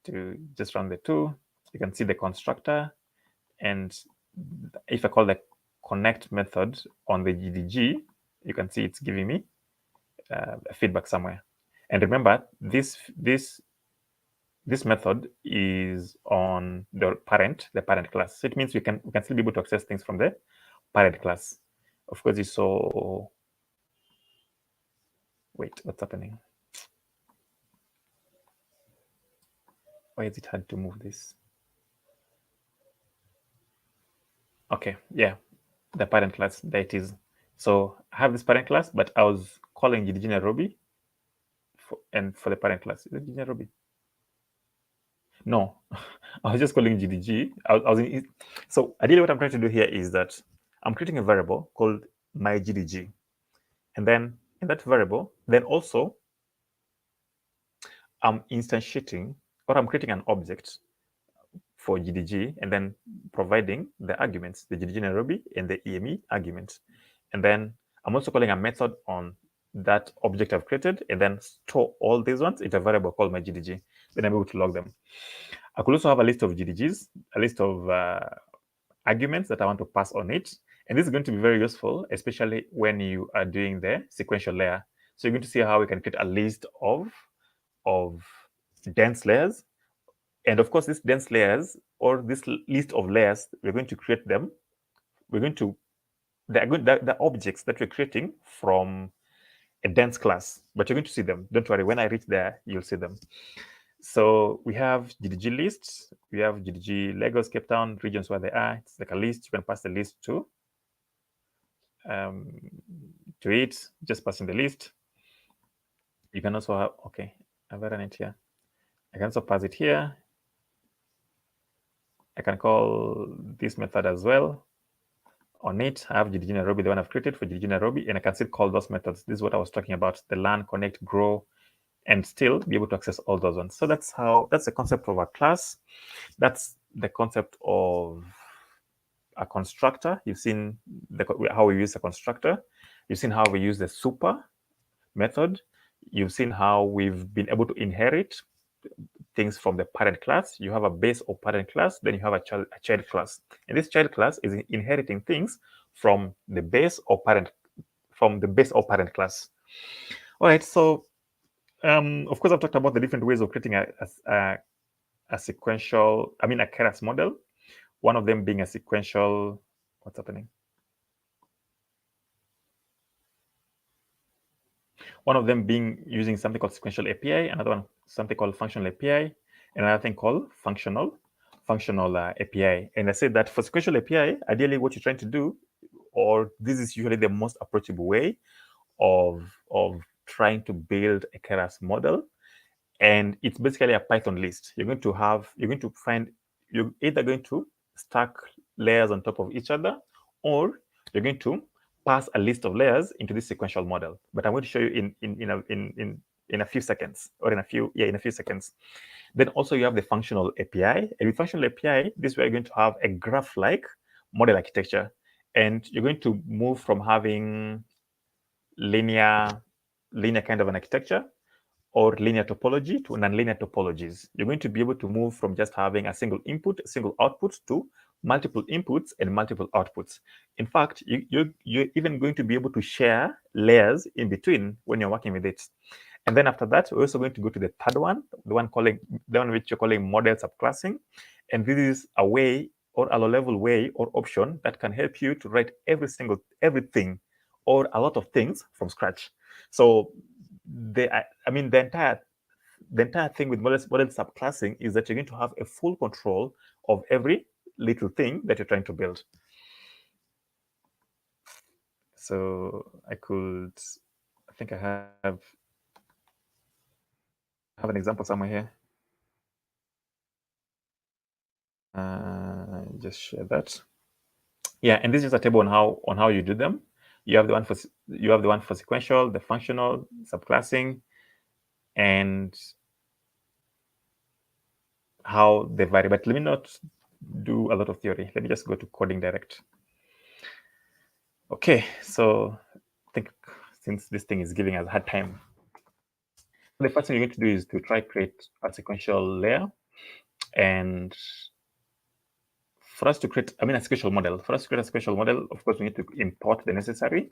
to just run the two. You can see the constructor. And if I call the connect method on the GDG, you can see it's giving me feedback somewhere. And remember, this method is on the parent class. So it means we can still be able to access things from the parent class. Of course, you saw. Wait, what's happening? Why is it hard to move this? Okay, yeah, the parent class, there it is. So I have this parent class, but I was calling GDG Nairobi for the parent class. Is it GDG Nairobi? No, I was just calling GDG. So ideally what I'm trying to do here is that I'm creating a variable called my GDG. And then in that variable, then also I'm instantiating, or I'm creating an object for GDG and then providing the arguments, the GDG Nairobi and the EME arguments. And then I'm also calling a method on that object I've created and then store all these ones in a variable called my GDG. Then I'm able to log them. I could also have a list of GDGs, a list of arguments that I want to pass on it. And this is going to be very useful, especially when you are doing the sequential layer. So you're going to see how we can create a list of dense layers. And of course, these dense layers or this list of layers, we're going to create them. We're going to, the objects that we're creating from a dense class, but you're going to see them. Don't worry, when I reach there, you'll see them. So we have GDG lists, we have GDG Lagos, Cape Town, regions where they are. It's like a list. You can pass the list to it, just passing the list. You can also have, okay, I've run it here. I can also pass it here. I can call this method as well. On it, I have GDG Nairobi, the one I've created for GDG Nairobi, and I can still call those methods. This is what I was talking about, the learn, connect, grow, and still be able to access all those ones. So that's the concept of a class. That's the concept of a constructor. You've seen how we use a constructor. You've seen how we use the super method. You've seen how we've been able to inherit things from the parent class. You have a base or parent class, then you have a child class. And this child class is inheriting things from the base or parent class. All right, so of course, I've talked about the different ways of creating a sequential, a Keras model. One of them being a sequential, what's happening? One of them being using something called Sequential API, another one something called Functional API, and another thing called Functional API. And I said that for Sequential API, ideally what you're trying to do, or this is usually the most approachable way of trying to build a Keras model, and it's basically a Python list. You're going to find, you're either going to stack layers on top of each other, or you're going to pass a list of layers into this sequential model. But I'm going to show you in a few seconds, or in a few seconds. Then also you have the functional API, and with functional API, this is where you're going to have a graph-like model architecture, and you're going to move from having linear kind of an architecture or linear topology to nonlinear topologies. You're going to be able to move from just having a single input, a single output, to multiple inputs and multiple outputs. In fact, you're even going to be able to share layers in between when you're working with it. And then after that, we're also going to go to the third one, the one which you're calling model subclassing. And this is a way, or a low-level way or option that can help you to write everything or a lot of things from scratch. So the entire thing with model subclassing is that you're going to have a full control of every little thing that you're trying to build. So I think I have an example somewhere here. Just share that. Yeah, and this is a table on how you do them. You have the one for sequential, the functional, subclassing, and how they vary. But let me not do a lot of theory. Let me just go to coding direct. Okay, so I think since this thing is giving us a hard time, the first thing you're going to do is to try create a sequential layer. And for us to create, a sequential model, of course, we need to import the necessary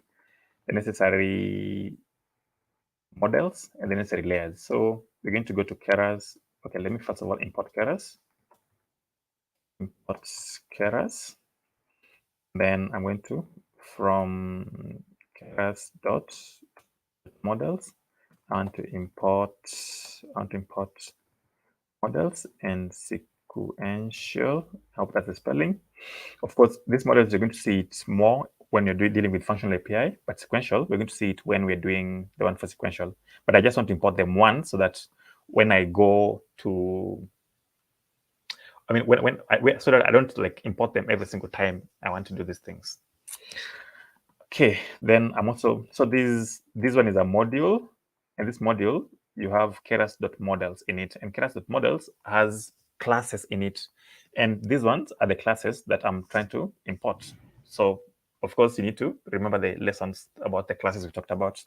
the necessary models and the necessary layers. So we're going to go to Keras. Okay, let me first of all import Keras. Import Keras. Then I'm going to, from Keras dot models, I want to import models and sequential. I hope that's the spelling. Of course, these models, you're going to see it more when you're dealing with functional API, but sequential, we're going to see it when we're doing the one for sequential. But I just want to import them once so that when I go to, I mean, so that I don't like import them every single time I want to do these things. Okay, then I'm also, so this one is a module, and this module, you have keras.models in it, and keras.models has classes in it, and these ones are the classes that I'm trying to import. So of course you need to remember the lessons about the classes we talked about.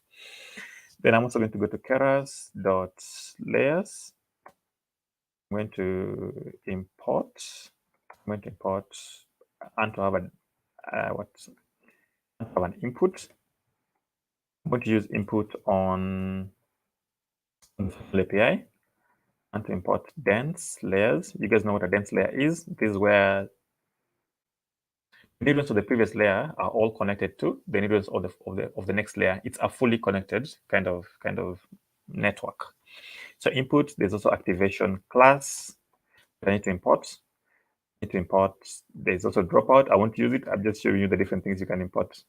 Then I'm also going to go to keras.layers. I'm going to import and to have a an input. I'm going to use input on the API and to import dense layers. You guys know what a dense layer is. This is where the neurons of the previous layer are all connected to the neurons of the next layer. It's a fully connected kind of network. So input, there's also activation class that I need to import. There's also dropout. I won't use it. I'm just showing you the different things you can import.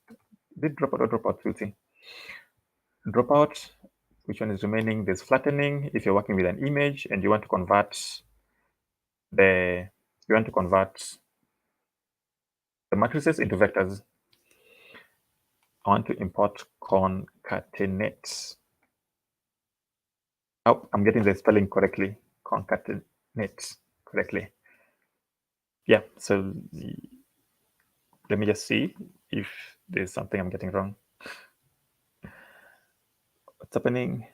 Did dropout or dropout filter? Dropout, which one is remaining? There's flattening. If you're working with an image and you want to convert the matrices into vectors, I want to import concatenate. Oh, I'm getting the spelling correctly. Concatenate correctly. Yeah, so let me just see if there's something I'm getting wrong. What's happening?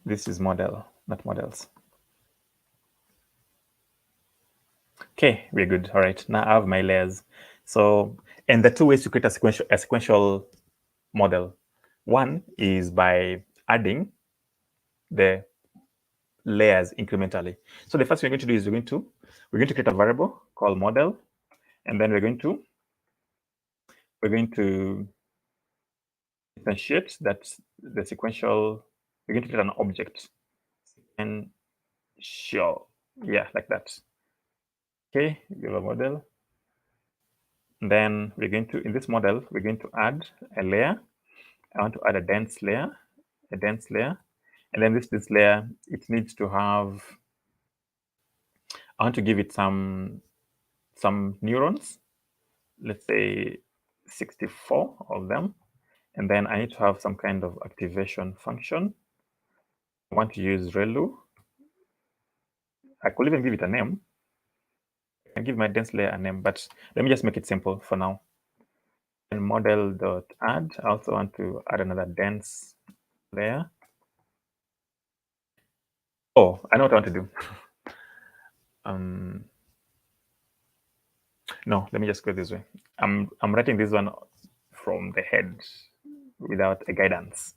This is model, not models. Okay, we're good. All right, now I have my layers. So, and the two ways to create a sequential model. One is by adding the layers incrementally. So the first thing we're going to do is we're going to create a variable called model, and then we're going to differentiate that the sequential. We're going to create an object and show, yeah, like that. Okay, we have a model. And then we're going to, in this model, we're going to add a layer. I want to add a dense layer, and then this layer, it needs to have, I want to give it some neurons, let's say 64 of them, and then I need to have some kind of activation function. I want to use relu. I could even give it a name. I can give my dense layer a name, but let me just make it simple for now. And model.add, I also want to add another dense layer. Oh, I know what I want to do. No, let me just go this way. I'm writing this one from the head without a guidance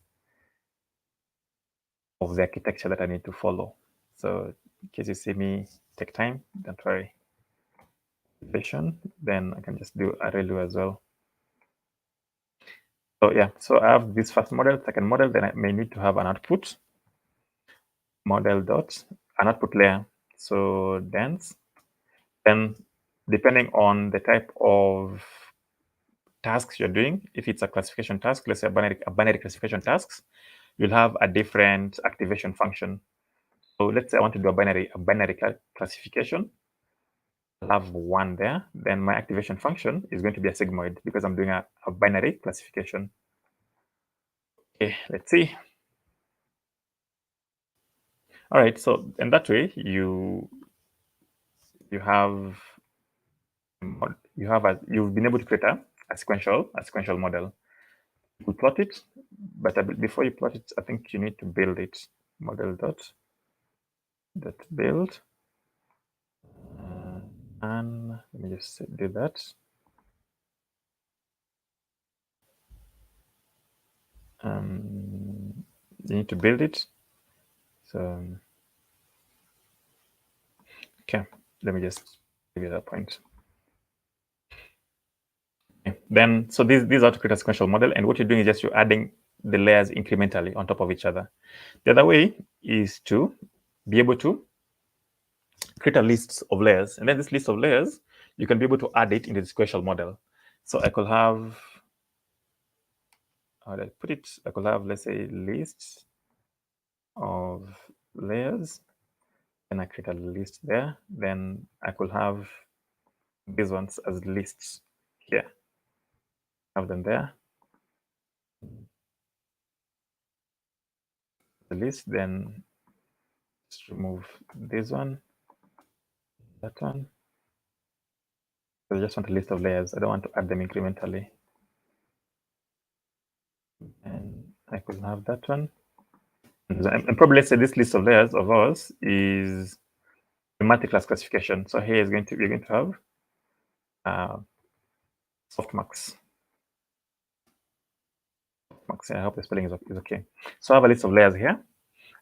of the architecture that I need to follow. So in case you see me take time, don't worry. Then I can just do a relu as well. So yeah, so I have this first model, second model, then I may need to have an output model dot an output layer. So dense. Then depending on the type of tasks you're doing, if it's a classification task, let's say a binary classification tasks, you'll have a different activation function. So let's say I want to do a binary classification. I'll have one there. Then my activation function is going to be a sigmoid because I'm doing a binary classification. Okay, let's see. All right, so in that way, you've been able to create a sequential model. You could plot it, but before you plot it, I think you need to build it. Model dot build, and let me just do that. You need to build it. So, okay, let me just give you that point. Okay. Then, so these are to create a sequential model, and what you're doing is just you're adding the layers incrementally on top of each other. The other way is to be able to create a list of layers, and then this list of layers, you can be able to add it into the sequential model. So I could have, how do I put it? I could have, let's say, list of layers, and I create a list there. Then I could have these ones as lists here. Have them there. The list, then just remove this one, that one. So I just want a list of layers. I don't want to add them incrementally. And I could have that one. And probably let's say this list of layers of ours is the multi-class classification. So here is going to we're going to have softmax. I hope the spelling is okay. So I have a list of layers here.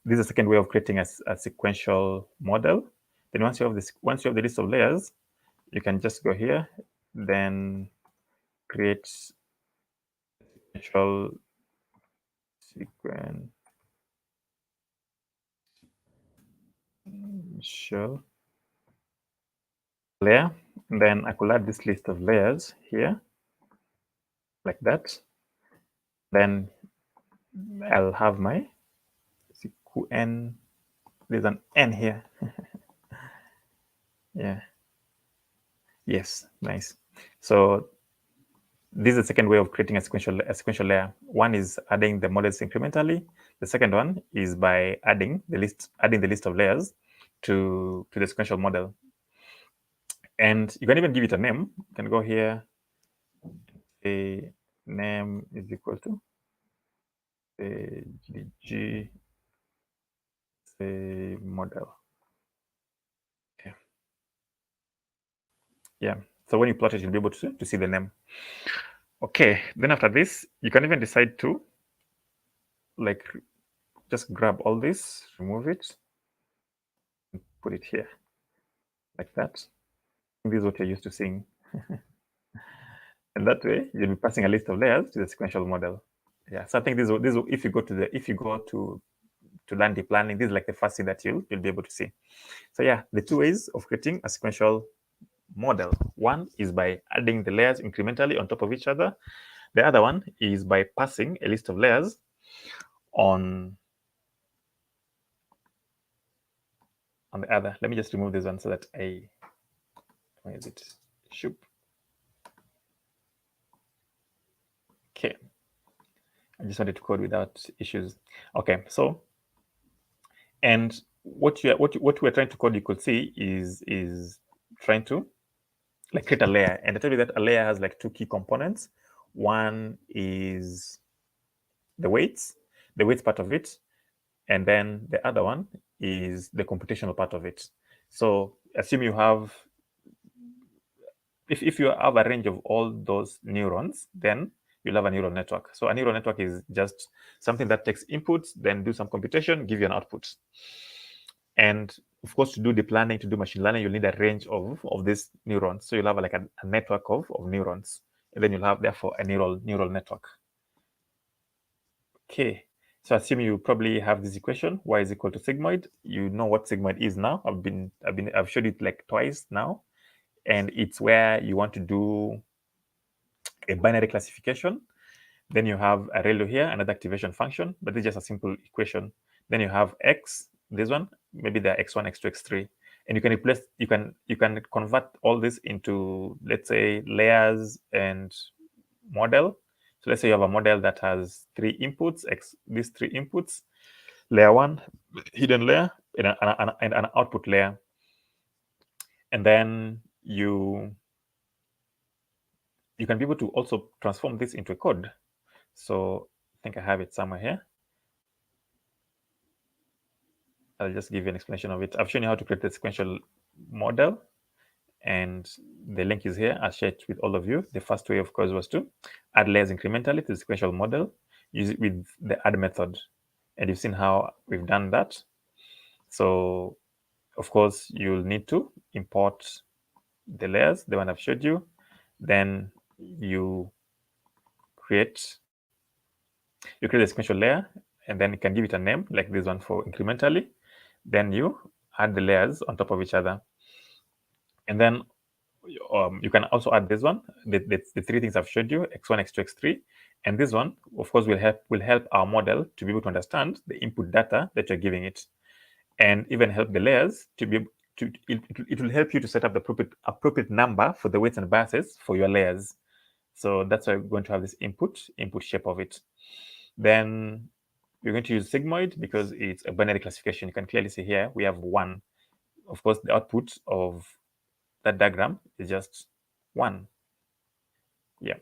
This is the second way of creating a sequential model. Then once you have the list of layers, you can just go here, then create sequential layer. And then I could add this list of layers here, like that. Then I'll have my seqn. There's an n here. Yeah. Yes, nice. So this is the second way of creating a sequential layer. One is adding the models incrementally. The second one is by adding the list of layers to the sequential model. And you can even give it a name. You can go here, say name is equal to GDG say model. Okay. Yeah. So when you plot it, you'll be able to see the name. Okay. Then after this, you can even decide to like just grab all this, remove it, and put it here like that. This is what you're used to seeing. And that way, you'll be passing a list of layers to the sequential model. Yeah. So I think this if you go to learn deep learning, this is like the first thing that you'll be able to see. So yeah, the two ways of creating a sequential model. One is by adding the layers incrementally on top of each other. The other one is by passing a list of layers on the other. Let me just remove this one so that where is it? Shoop. Okay. I just wanted to code without issues. Okay, so and what we're trying to code, you could see is trying to like create a layer. And I tell you that a layer has like two key components. One is the weights part of it, and then the other one is the computational part of it. So assume you have, if you have a range of all those neurons, then you'll have a neural network. So a neural network is just something that takes inputs, then do some computation, give you an output. And of course, to do deep learning, to do machine learning, you'll need a range of these neurons. So you'll have like a network of neurons, and then you'll have therefore a neural network. Okay. So assume you probably have this equation, y is equal to sigmoid. You know what sigmoid is now. I've showed it like twice now. And it's where you want to do a binary classification. Then you have a ReLU here, another activation function, but it's just a simple equation. Then you have x, this one, maybe they're x1, x2, x3. And you can replace, you can convert all this into, let's say, layers and model. So let's say you have a model that has three inputs, these three inputs, layer one, hidden layer, and an output layer. And then you can be able to also transform this into a code. So I think I have it somewhere here. I'll just give you an explanation of it. I've shown you how to create the sequential model, and the link is here. I'll share it with all of you. The first way, of course, was to add layers incrementally to the sequential model. use it with the add method. And you've seen how we've done that. So of course, you'll need to import the layers, the one I've showed you. Then you create a sequential layer, and then you can give it a name like this one for incrementally. Then you add the layers on top of each other. And then you can also add this one, the three things I've showed you, x1, x2, x3. And this one, of course, will help our model to be able to understand the input data that you're giving it, and even help the layers to be to it will help you to set up the appropriate number for the weights and biases for your layers. So that's why we're going to have this input shape of it. Then we're going to use sigmoid because it's a binary classification. You can clearly see here we have 1. Of course, the output of that diagram is just 1. Yeah.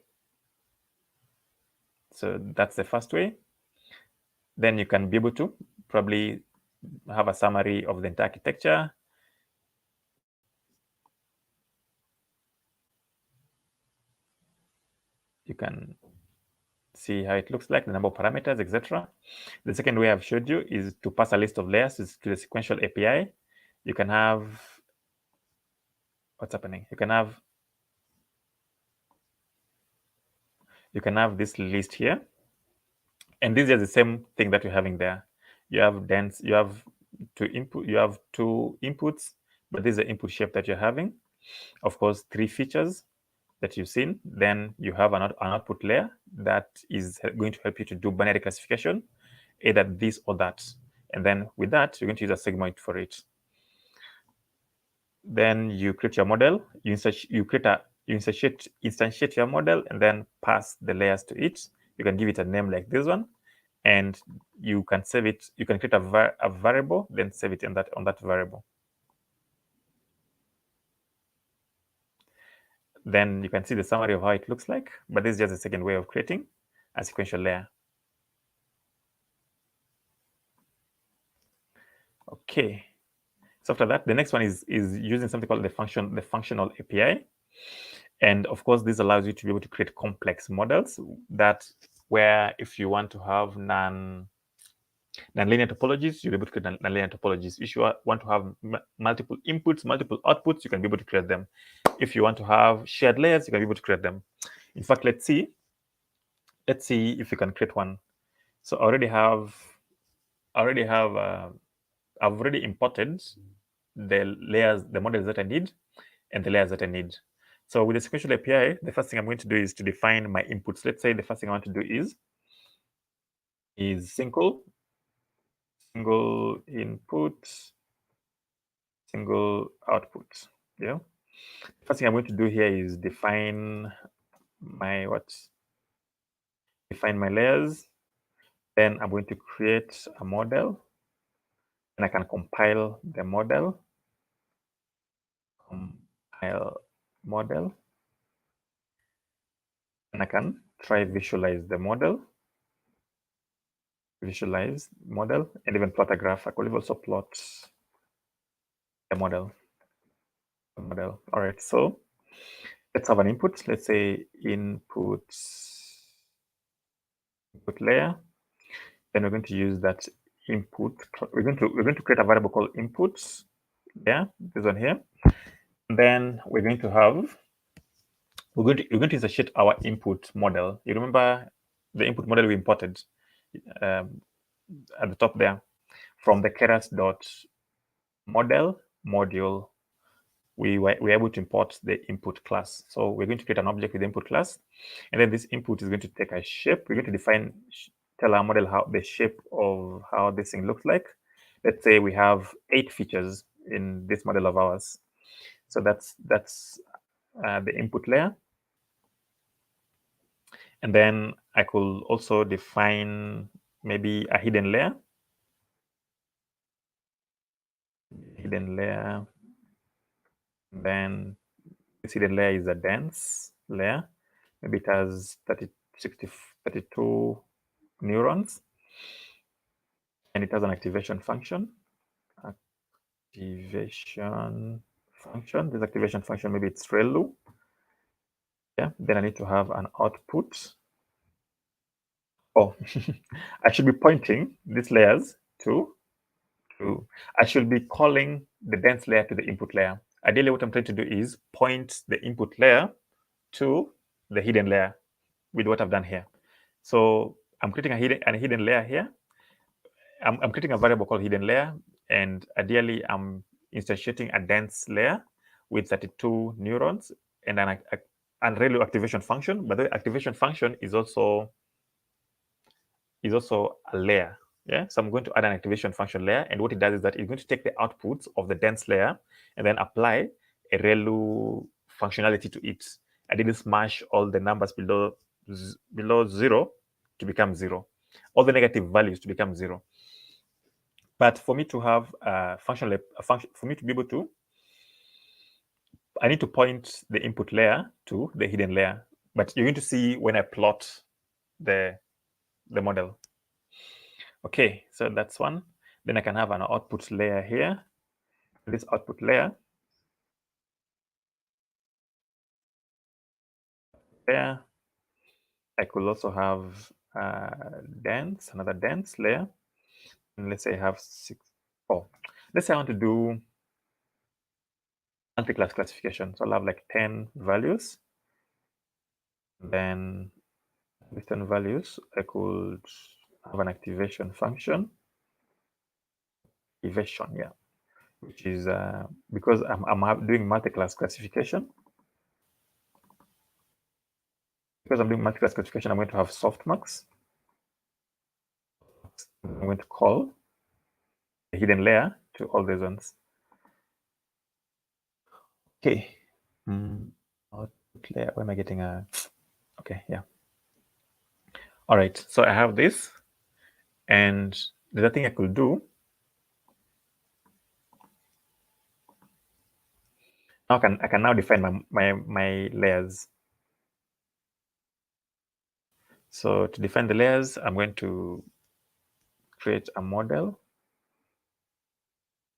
So that's the first way. Then you can be able to probably have a summary of the entire architecture. You can see how it looks like, the number of parameters, etc. The second way I've showed you is to pass a list of layers to the Sequential API. You can have, what's happening? You can have this list here, and this is the same thing that you're having there. You have two inputs, but this is the input shape that you're having. Of course, 3 features that you've seen. Then you have an output layer that is going to help you to do binary classification, either this or that. And then with that, you're going to use a sigmoid for it. Then you create your model. You instantiate your model, and then pass the layers to it. You can give it a name like this one, and you can save it. You can create a variable, then save it on that variable. Then you can see the summary of how it looks like, but this is just a second way of creating a sequential layer. Okay. So after that, the next one is using something called the functional API. And of course, this allows you to be able to create complex models that where if you want to have nonlinear topologies, you'll be able to create nonlinear topologies. If you want to have multiple inputs, multiple outputs, you can be able to create them. If you want to have shared layers, you can be able to create them. In fact, let's see if we can create one. So I've already imported the layers, the models that I need, and the layers that I need. So with the Sequential API, the first thing I'm going to do is to define my inputs. Let's say the first thing I want to do is single input, single output. Yeah. First thing I'm going to do here is define my layers. Then I'm going to create a model, and I can compile the model. And I can try visualize the model. And even plot a graph. I could also plot the model. All right, so let's have an input. Let's say input layer. Then we're going to use that input. We're going to create a variable called inputs. Yeah, this one here. And then we're going to associate our input model. You remember the input model we imported at the top there from the Keras.model module. We were able to import the input class. So we're going to create an object with the input class, and then this input is going to take a shape. We're going to tell our model how the shape of how this thing looks like. Let's say we have 8 features in this model of ours. So that's the input layer. And then I could also define maybe a hidden layer. Then this hidden layer is a dense layer. Maybe it has 32 neurons, and it has an activation function. This activation function, maybe it's ReLU. Yeah. Then I need to have an output. Oh, I should be pointing these layers to, I should be calling the dense layer to the input layer. Ideally, what I'm trying to do is point the input layer to the hidden layer with what I've done here. So I'm creating a hidden layer here. I'm creating a variable called hidden layer, and ideally I'm instantiating a dense layer with 32 neurons and an ReLU activation function. But the activation function is also a layer. Yeah, so I'm going to add an activation function layer, and what it does is that it's going to take the outputs of the dense layer and then apply a ReLU functionality to it. I didn't smash all the numbers below 0 to become 0, all the negative values to become 0. But for me to have a function, for me to be able to, I need to point the input layer to the hidden layer. But you're going to see when I plot the model. Okay, so that's one. Then I can have an output layer here. This output layer there. I could also have another dense layer. And let's say I have 6. Oh, let's say I want to do multi-class classification. So I'll have like 10 values. Then with 10 values, I could have an activation function. Activation, yeah, which is because I'm doing multi-class classification. Because I'm doing multi-class classification, I'm going to have softmax. I'm going to call the hidden layer to all these ones. Okay. Output layer. Where am I getting a? Okay, yeah. All right. So I have this, and the other thing I could do. Now I can now define my layers. So to define the layers, I'm going to create a model.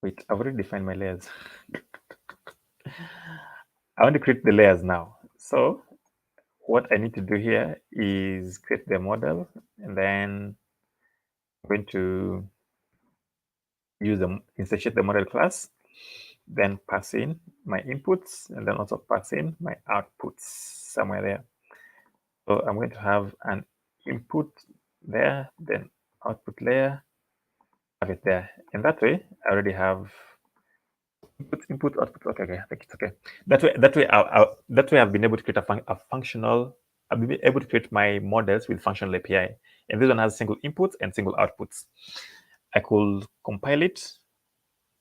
Wait, I've already defined my layers. I want to create the layers now. So what I need to do here is create the model, and then I'm going to use instantiate the model class, then pass in my inputs, and then also pass in my outputs somewhere there. So I'm going to have an input there, then output layer, have it there. And that way, I already have input, output. Okay, I think it's okay. That way, I've been able to create a functional. I've been able to create my models with functional API, and this one has single inputs and single outputs. I could compile it.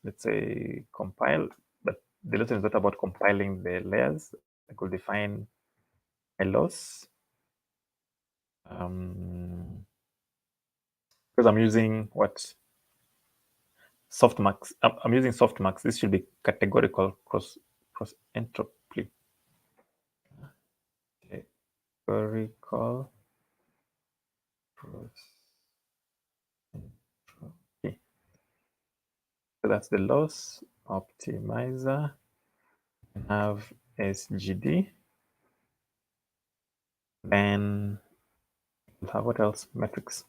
Let's say compile, but the lesson is not about compiling the layers. I could define a loss. Because I'm using what? Softmax. I'm using softmax. This should be categorical cross entropy. Categorical cross entropy. So that's the loss optimizer. We have SGD. Then we'll have what else? Metrics.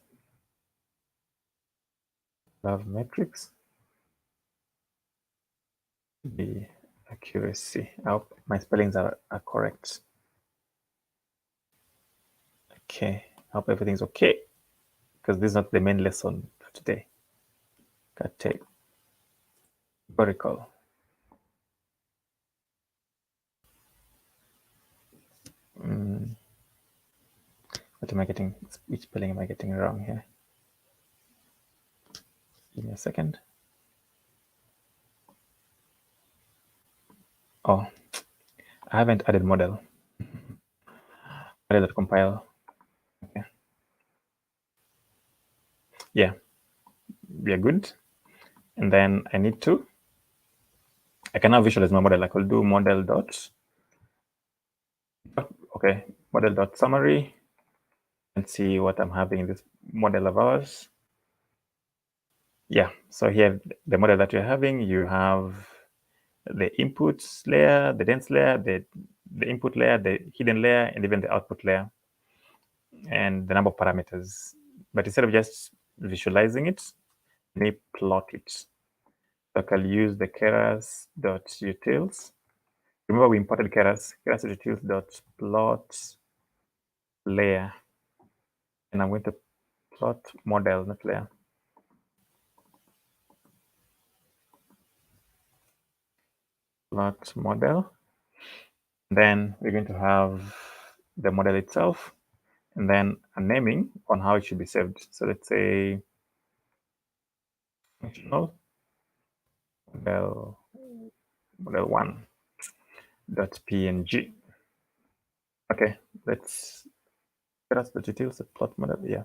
We'll have metrics. The accuracy. I hope my spellings are correct. Okay, I hope everything's okay, because this is not the main lesson for today. Categorical. What am I getting? Which spelling am I getting wrong here? Give me a second. Oh, I haven't added model. Model.compile. Okay. Yeah, we are good. And then I can now visualize my model. I could do model dot. Okay, model dot summary, and see what I'm having in this model of ours. Yeah, so here the model that you're having, you have the inputs layer, the dense layer, the input layer, the hidden layer, and even the output layer. and the number of parameters. But instead of just visualizing it, let me plot it. So I can use the keras.utils. Remember we imported keras.utils.plot layer. And I'm going to plot model, not layer. Plot model. Then we're going to have the model itself, and then a naming on how it should be saved. So let's say functional model 1.png. Okay, let's get us the details of plot model. Yeah.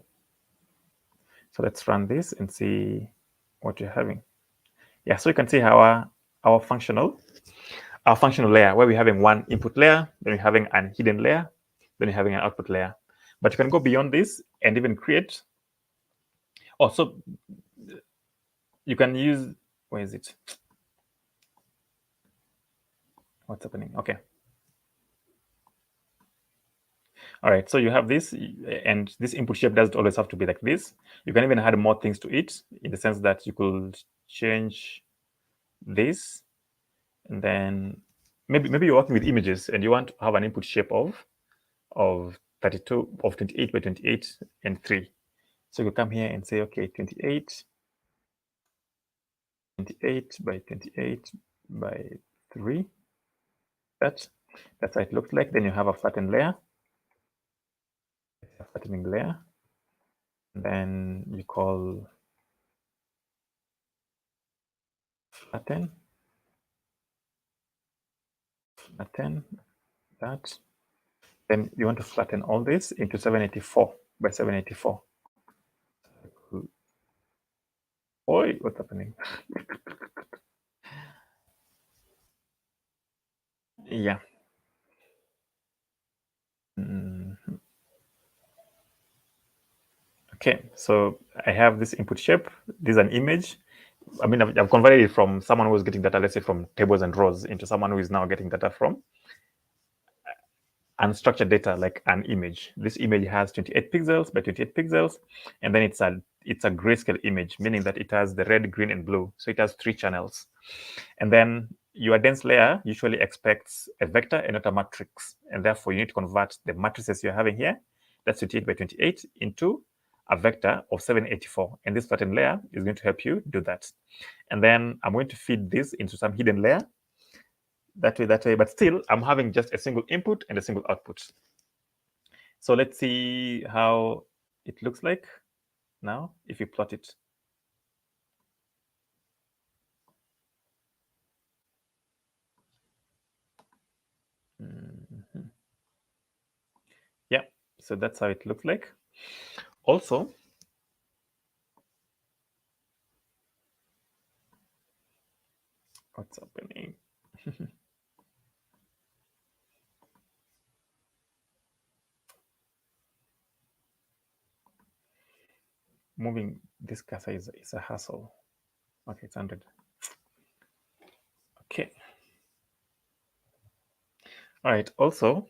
So let's run this and see what you're having. Yeah, so you can see how our functional layer, where we're having one input layer, then we're having a hidden layer, then you're having an output layer. But you can go beyond this and even create. Also, you can use, where is it? What's happening? Okay. All right, so you have this, and this input shape doesn't always have to be like this. You can even add more things to it, in the sense that you could change this, and then maybe you're working with images and you want to have an input shape of 32, of 28 by 28 and 3. So you come here and say, okay, 28 by 28 by 3. That's how it looks like. Then you have a flattened layer, a flattening layer. And then you call flatten that. Then you want to flatten all this into 784 by 784. Oi, what's happening? Yeah. Okay, so I have this input shape. This is an image. I mean, I've converted it from someone who was getting data, let's say from tables and rows, into someone who is now getting data from unstructured data, like an image. This image has 28 pixels by 28 pixels, and then it's a grayscale image, meaning that it has the red, green, and blue. So it has 3 channels. And then your dense layer usually expects a vector and not a matrix, and therefore you need to convert the matrices you're having here, that's 28 by 28, into a vector of 784, and this flattened layer is going to help you do that. And then I'm going to feed this into some hidden layer that way, but still I'm having just a single input and a single output. So let's see how it looks like now if you plot it. Yeah, so that's how it looks like. Also, what's happening? Moving this cursor is a hassle. Okay, it's 100. Okay. All right. Also,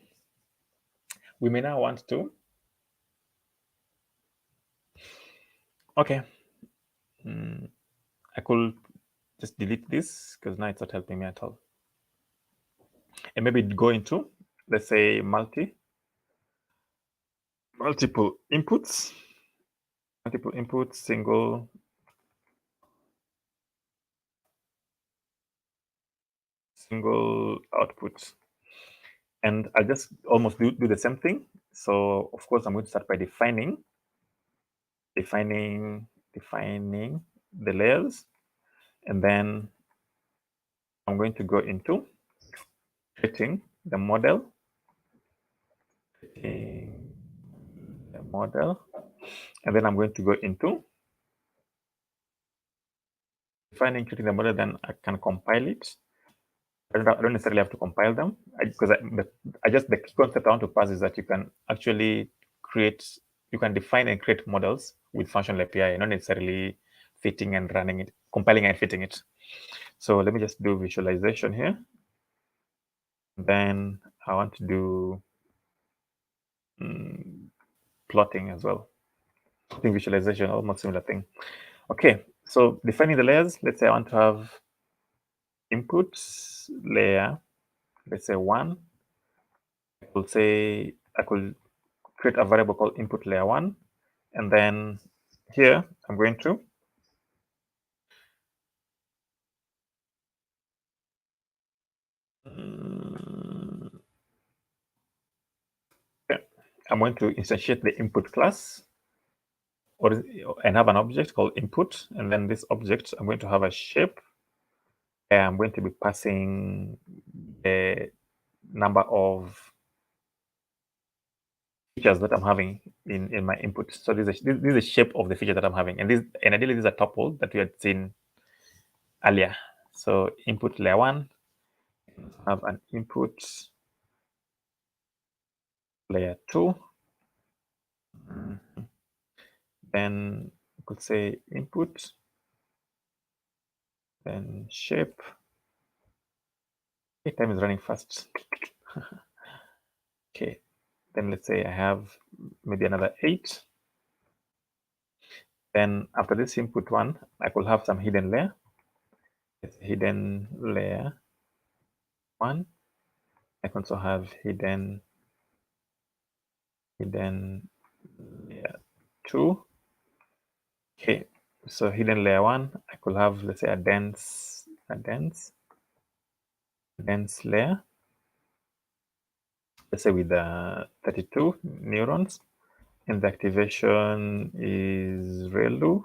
we may now want to. Okay. I could just delete this because now it's not helping me at all. And maybe go into, let's say, multiple inputs, single output. And I'll just almost do the same thing. So of course I'm going to start by defining the layers, and then I'm going to go into creating the model, and then I'm going to go into creating the model. Then I can compile it. I don't necessarily have to compile them, because the key concept I want to pass is that you can actually define and create models with functional API, not necessarily fitting and running it, compiling and fitting it. So let me just do visualization here. Then I want to do plotting as well. Plotting visualization, almost similar thing. Okay, so defining the layers, let's say I want to have input layer, let's say 1. I could create a variable called input layer 1, and then here I'm going to instantiate the input class and have an object called input, and then this object I'm going to have a shape. I'm going to be passing the number of features that I'm having in my input. So this is the shape of the feature that I'm having, and ideally this is a tuple that we had seen earlier. So input layer 1, have an input layer 2. Then we could say input, then shape. Okay, time is running fast. Okay, then let's say I have maybe another 8. Then after this input one, I could have some hidden layer. It's hidden layer 1. I can also have hidden layer 2. Okay, so hidden layer 1, I could have, let's say, a dense layer, let's say with 32 neurons, and the activation is ReLU.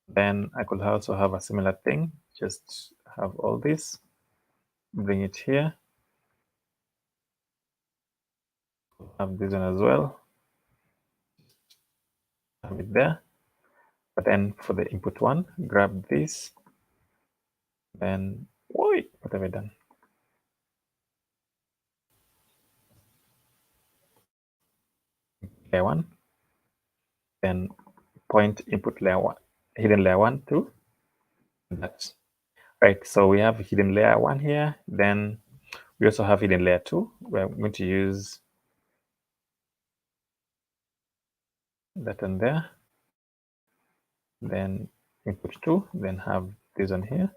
Then I could also have a similar thing, just have all this, bring it here, have this one as well, have it there. But then for the input one, grab this, then what have I done? Layer 1, then point input layer 1, hidden layer 1 to that. Right, so we have hidden layer 1 here, then we also have hidden layer 2. We're going to use that one there, then input 2, then have this one here.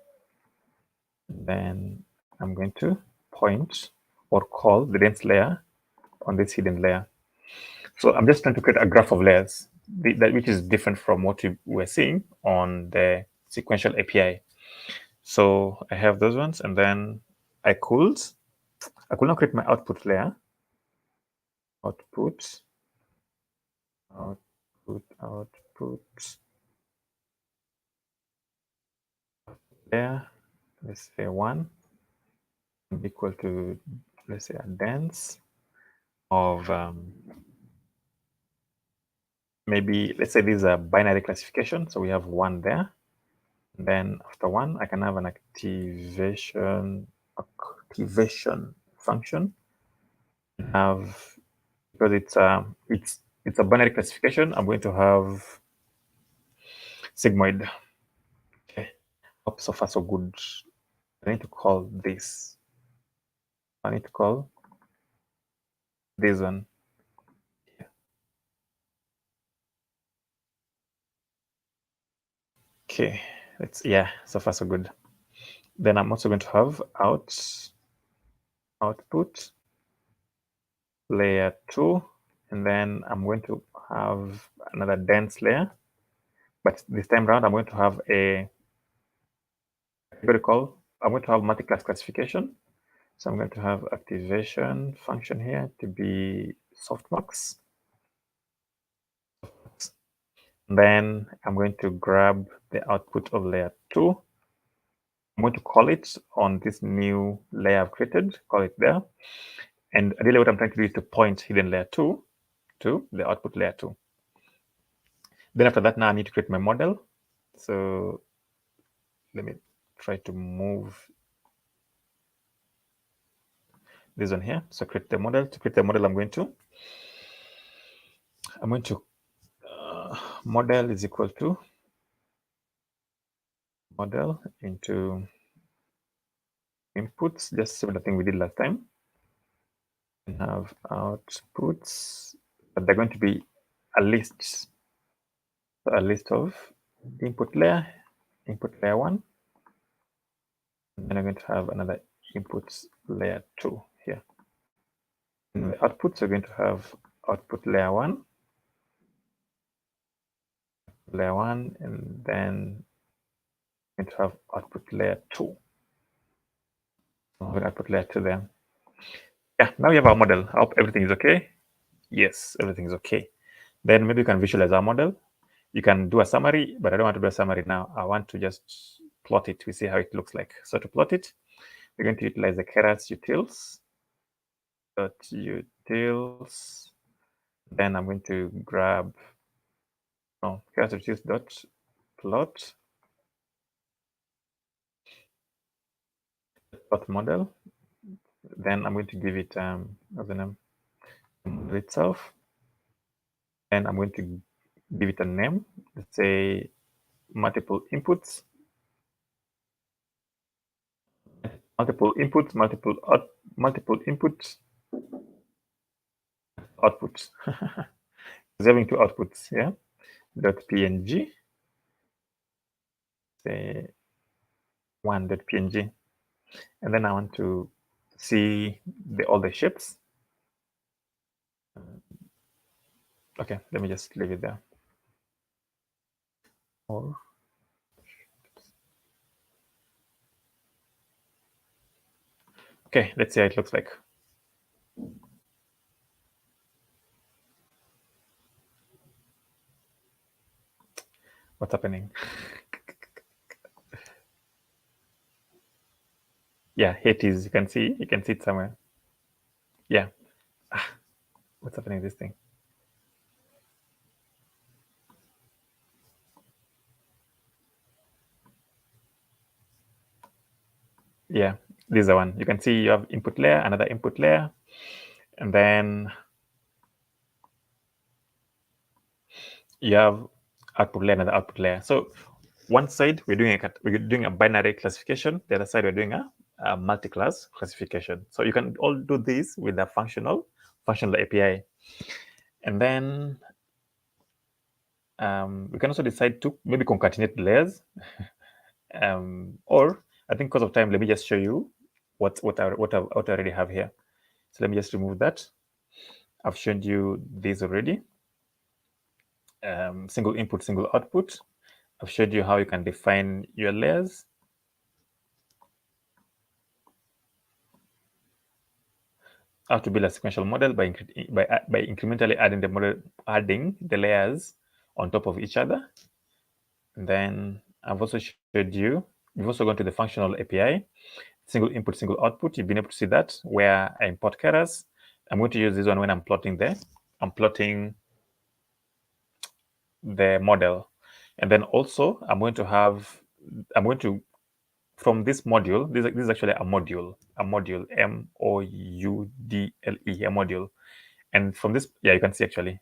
Then I'm going to point or call the dense layer on this hidden layer. So I'm just trying to create a graph of layers, which is different from what we were seeing on the Sequential API. So I have those ones, and then I could now create my output layer. Output layer, let's say 1 equal to, let's say, a dense of maybe, let's say this is a binary classification, so we have 1 there. And then after 1, I can have an activation function. Because it's a binary classification, I'm going to have sigmoid. Okay, hope so far so good. I need to call this. I need to call this one. Okay, so far so good. Then I'm also going to have output layer 2, and then I'm going to have another dense layer, but this time around I'm going to have I'm going to have multi-class classification. So I'm going to have activation function here to be softmax. Then I'm going to grab the output of layer 2. I'm going to call it on this new layer I've created, call it there. And really what I'm trying to do is to point hidden layer 2 to the output layer 2. Then after that, now I need to create my model. So let me try to move this one here. So create the model. To create the model, I'm going to model is equal to model into inputs, just similar thing we did last time. And have outputs but they're going to be a list. So a list of input layer 1, and then I'm going to have another input layer 2 here. In the outputs, we're going to have output layer 1, and then we're going to have output layer 2. We're going to put layer 2 there. Yeah, now we have our model. I hope everything is okay. Yes, everything is okay. Then maybe you can visualize our model. You can do a summary, but I don't want to do a summary now. I want to just plot it. We see how it looks like. So to plot it, we're going to utilize the Keras utils. .utils. Then I'm going to grab Keras utils dot plot model. Then I'm going to give it what's the name? Model itself. And I'm going to give it a name. Let's say multiple inputs, multiple inputs, multiple inputs, outputs. It's having two outputs, yeah. .png, say 1.png, and then I want to see all the shapes. Okay, let me just leave it there. Or okay, let's see how it looks like. What's happening? Yeah, here it is. You can see it somewhere. Yeah. What's happening with this thing? Yeah, this is the one. You can see you have input layer, another input layer, and then you have output layer, another output layer. So one side we're doing a binary classification. The other side we're doing a multi-class classification. So you can all do this with the functional API, and then we can also decide to maybe concatenate layers, or I think because of time, let me just show you what I already have here. So let me just remove that. I've shown you this already. Single input, single output. I've showed you how you can define your layers. How to build a sequential model by incrementally adding the layers on top of each other. And then I've also showed you, we've also gone to the functional API, single input, single output. You've been able to see that where I import Keras. I'm going to use this one when I'm plotting the model. And then also I'm going to, from this module, this is actually a module, moudle, a module. And from this, yeah, you can see actually,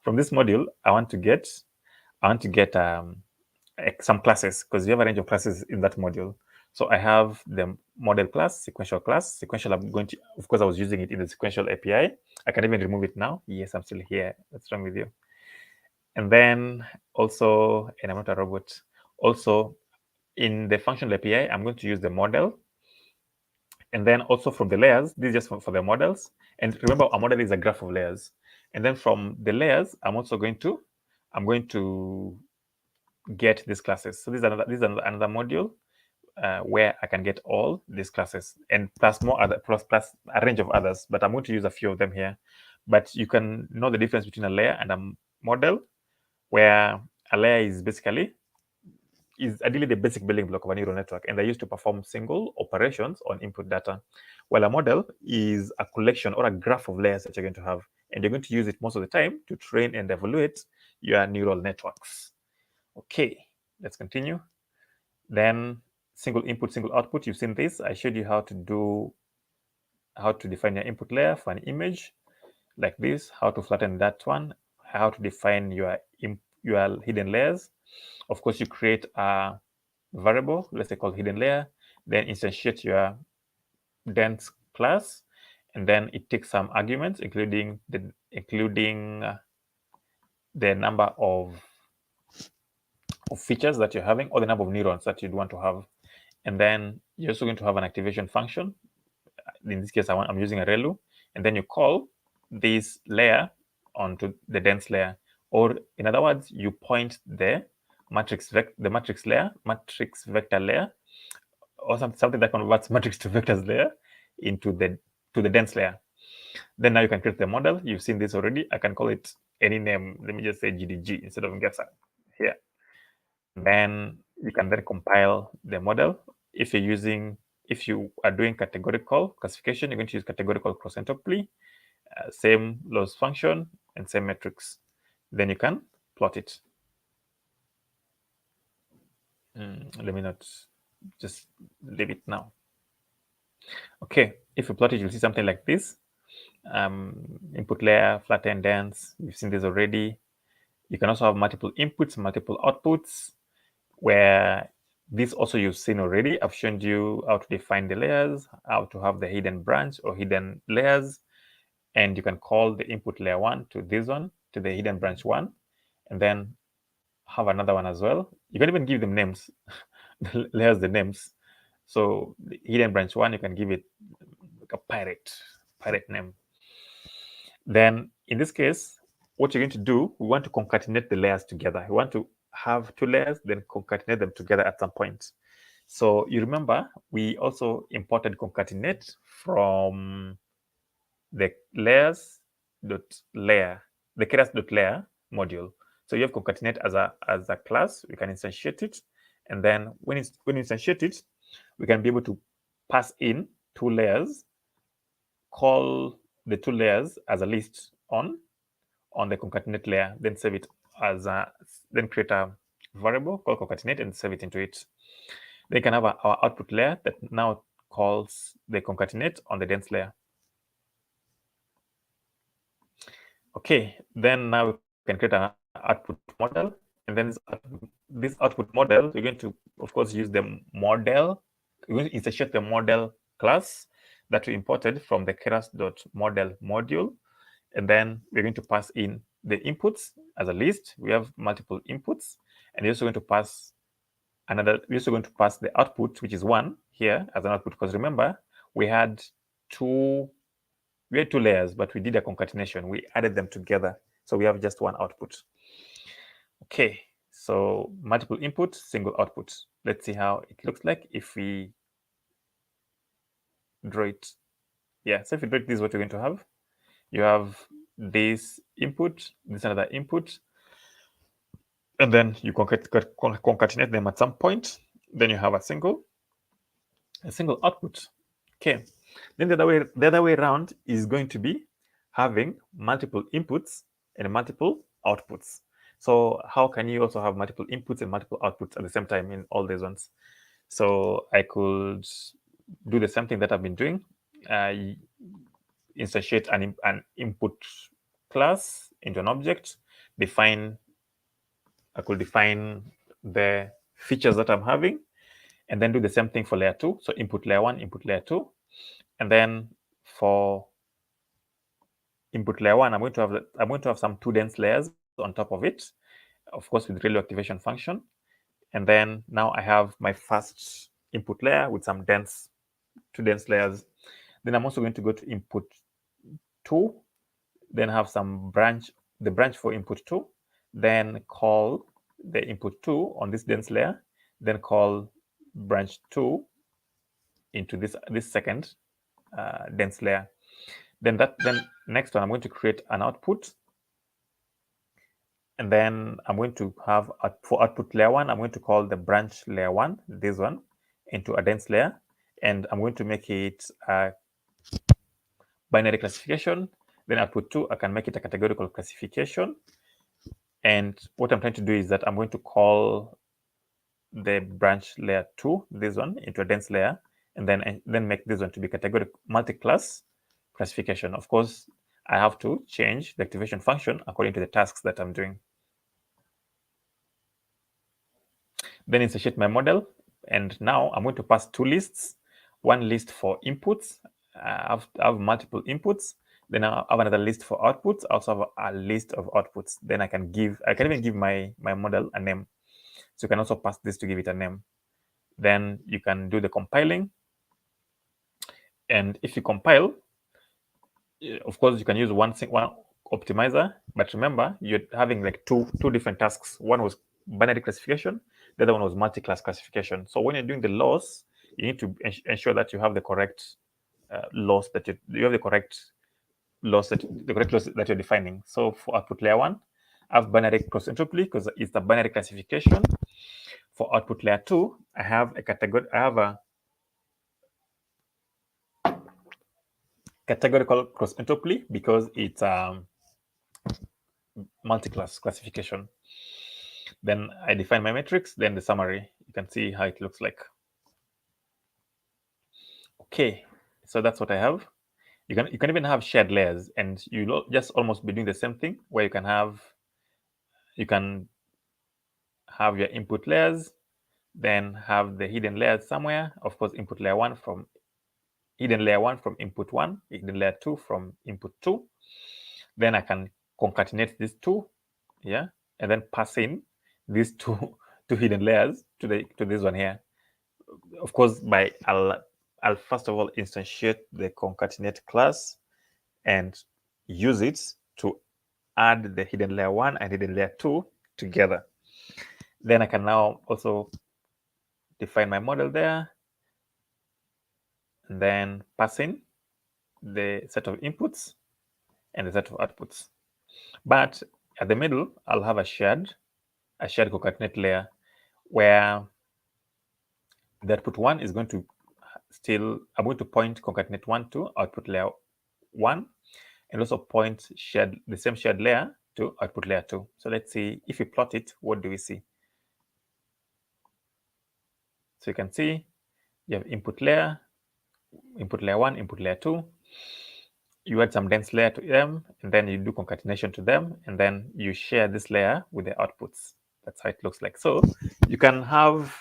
from this module, I want to get some classes, because you have a range of classes in that module. So I have the model class, sequential class. Sequential, I'm going to, of course, I was using it in the sequential API. I can even remove it now. Yes, I'm still here. What's wrong with you? And then also, and I'm not a robot, also in the functional API, I'm going to use the model. And then also from the layers, this is just for the models. And remember, a model is a graph of layers. And then from the layers, I'm going to get these classes. So this is another module where I can get all these classes, and plus a range of others. But I'm going to use a few of them here. But you can know the difference between a layer and a model, where a layer is basically ideally the basic building block of a neural network, and they're used to perform single operations on input data, while a model is a collection or a graph of layers that you're going to have, and you're going to use it most of the time to train and evaluate your neural networks. Okay, let's continue. Then single input, single output. You've seen this. I showed you how to define your input layer for an image like this, how to flatten that one, how to define your hidden layers. Of course, you create a variable, let's say called hidden layer, then instantiate your dense class, and then it takes some arguments, including the number of features that you're having, or the number of neurons that you'd want to have. And then you're also going to have an activation function. In this case, I'm using a ReLU, and then you call this layer onto the dense layer, or in other words, you point the matrix vector layer, or something that converts matrix to vectors layer into the dense layer. Then now you can create the model. You've seen this already. I can call it any name. Let me just say GDG instead of Ngesa here. Then you can then compile the model. If you are doing categorical classification, you're going to use categorical cross entropy, same loss function and same metrics. Then you can plot it. Let me not just leave it now. Okay, if you plot it, you'll see something like this. Input layer, flatten, dense. You've seen this already. You can also have multiple inputs, multiple outputs, where this also you've seen already. I've shown you how to define the layers, how to have the hidden branch or hidden layers, and you can call the input layer 1 to this one, to the hidden branch 1, and then have another one as well. You can even give them names, the layers the names. So the hidden branch 1, you can give it like a pirate name. Then in this case, what you're going to do, we want to concatenate the layers together. We want to have two layers, then concatenate them together at some point. So you remember, we also imported concatenate from the layers.layer, the Keras.layer module. So you have concatenate as a class. We can instantiate it, and then when we instantiate it, we can be able to pass in two layers, call the two layers as a list on the concatenate layer, then save it then create a variable called concatenate and save it into it. Then you can have our output layer that now calls the concatenate on the dense layer. Okay, then now we can create an output model, and then this output model, we're going to, of course, use the model. We're going to instantiate the model class that we imported from the Keras.model module, and then we're going to pass in the inputs as a list. We have multiple inputs, and we're also going to pass the output, which is 1 here as an output, because remember we had two layers, but we did a concatenation. We added them together, so we have just one output. Okay, so multiple input, single output. Let's see how it looks like if we draw it. Yeah, so if you draw it, this is what you're going to have. You have this input, this another input, and then you concatenate them at some point. Then you have a single output. Okay. Then the other way around is going to be having multiple inputs and multiple outputs. So how can you also have multiple inputs and multiple outputs at the same time in all these ones? So I could do the same thing that I've been doing. Instantiate an input class into an object. I could define the features that I'm having, and then do the same thing for layer 2. So input layer 1, input layer 2. And then for input layer 1, I'm going to have some two dense layers on top of it, of course, with ReLU activation function. And then now I have my first input layer with some two dense layers. Then I'm also going to go to input 2, then have the branch for input 2, then call the input 2 on this dense layer, then call branch 2 into this second dense layer. Then next one, I'm going to create an output, and then I'm going to have for output layer 1, I'm going to call the branch layer 1, this one, into a dense layer, and I'm going to make it a binary classification. Then output 2, I can make it a categorical classification. And what I'm trying to do is that I'm going to call the branch layer 2, this one, into a dense layer, and then make this one to be categorical multi-class classification. Of course, I have to change the activation function according to the tasks that I'm doing. Then instantiate my model, and now I'm going to pass two lists. One list for inputs, I have multiple inputs. Then I have another list for outputs. I also have a list of outputs. Then I can even give my model a name. So you can also pass this to give it a name. Then you can do the compiling. And if you compile, of course, you can use one optimizer. But remember, you're having like two different tasks. One was binary classification. The other one was multi-class classification. So when you're doing the loss, you need to ensure that you have the correct loss that you have the correct loss that you're defining. So for output layer 1, I have binary cross entropy because it's the binary classification. For output layer 2, I have a categorical cross entropy because it's multi-class classification. Then I define my metrics, then the summary. You can see how it looks like. Okay, so that's what I have. You can even have shared layers, and you'll just almost be doing the same thing where you can have your input layers, then have the hidden layers somewhere. Of course, input layer 1 from hidden layer 1 from input 1, hidden layer 2 from input 2. Then I can concatenate these two, yeah, and then pass in these two hidden layers to this one here. Of course, I'll first of all instantiate the concatenate class and use it to add the hidden layer 1 and hidden layer 2 together. Then I can now also define my model there, and then pass in the set of inputs and the set of outputs. But at the middle, I'll have a shared concatenate layer where the output 1 is going to I'm going to point concatenate 1 to output layer 1, and also point the same shared layer to output layer 2. So let's see, if we plot it, what do we see? So you can see you have input layer 1, input layer 2. You add some dense layer to them, and then you do concatenation to them, and then you share this layer with the outputs. That's how it looks like. So you can have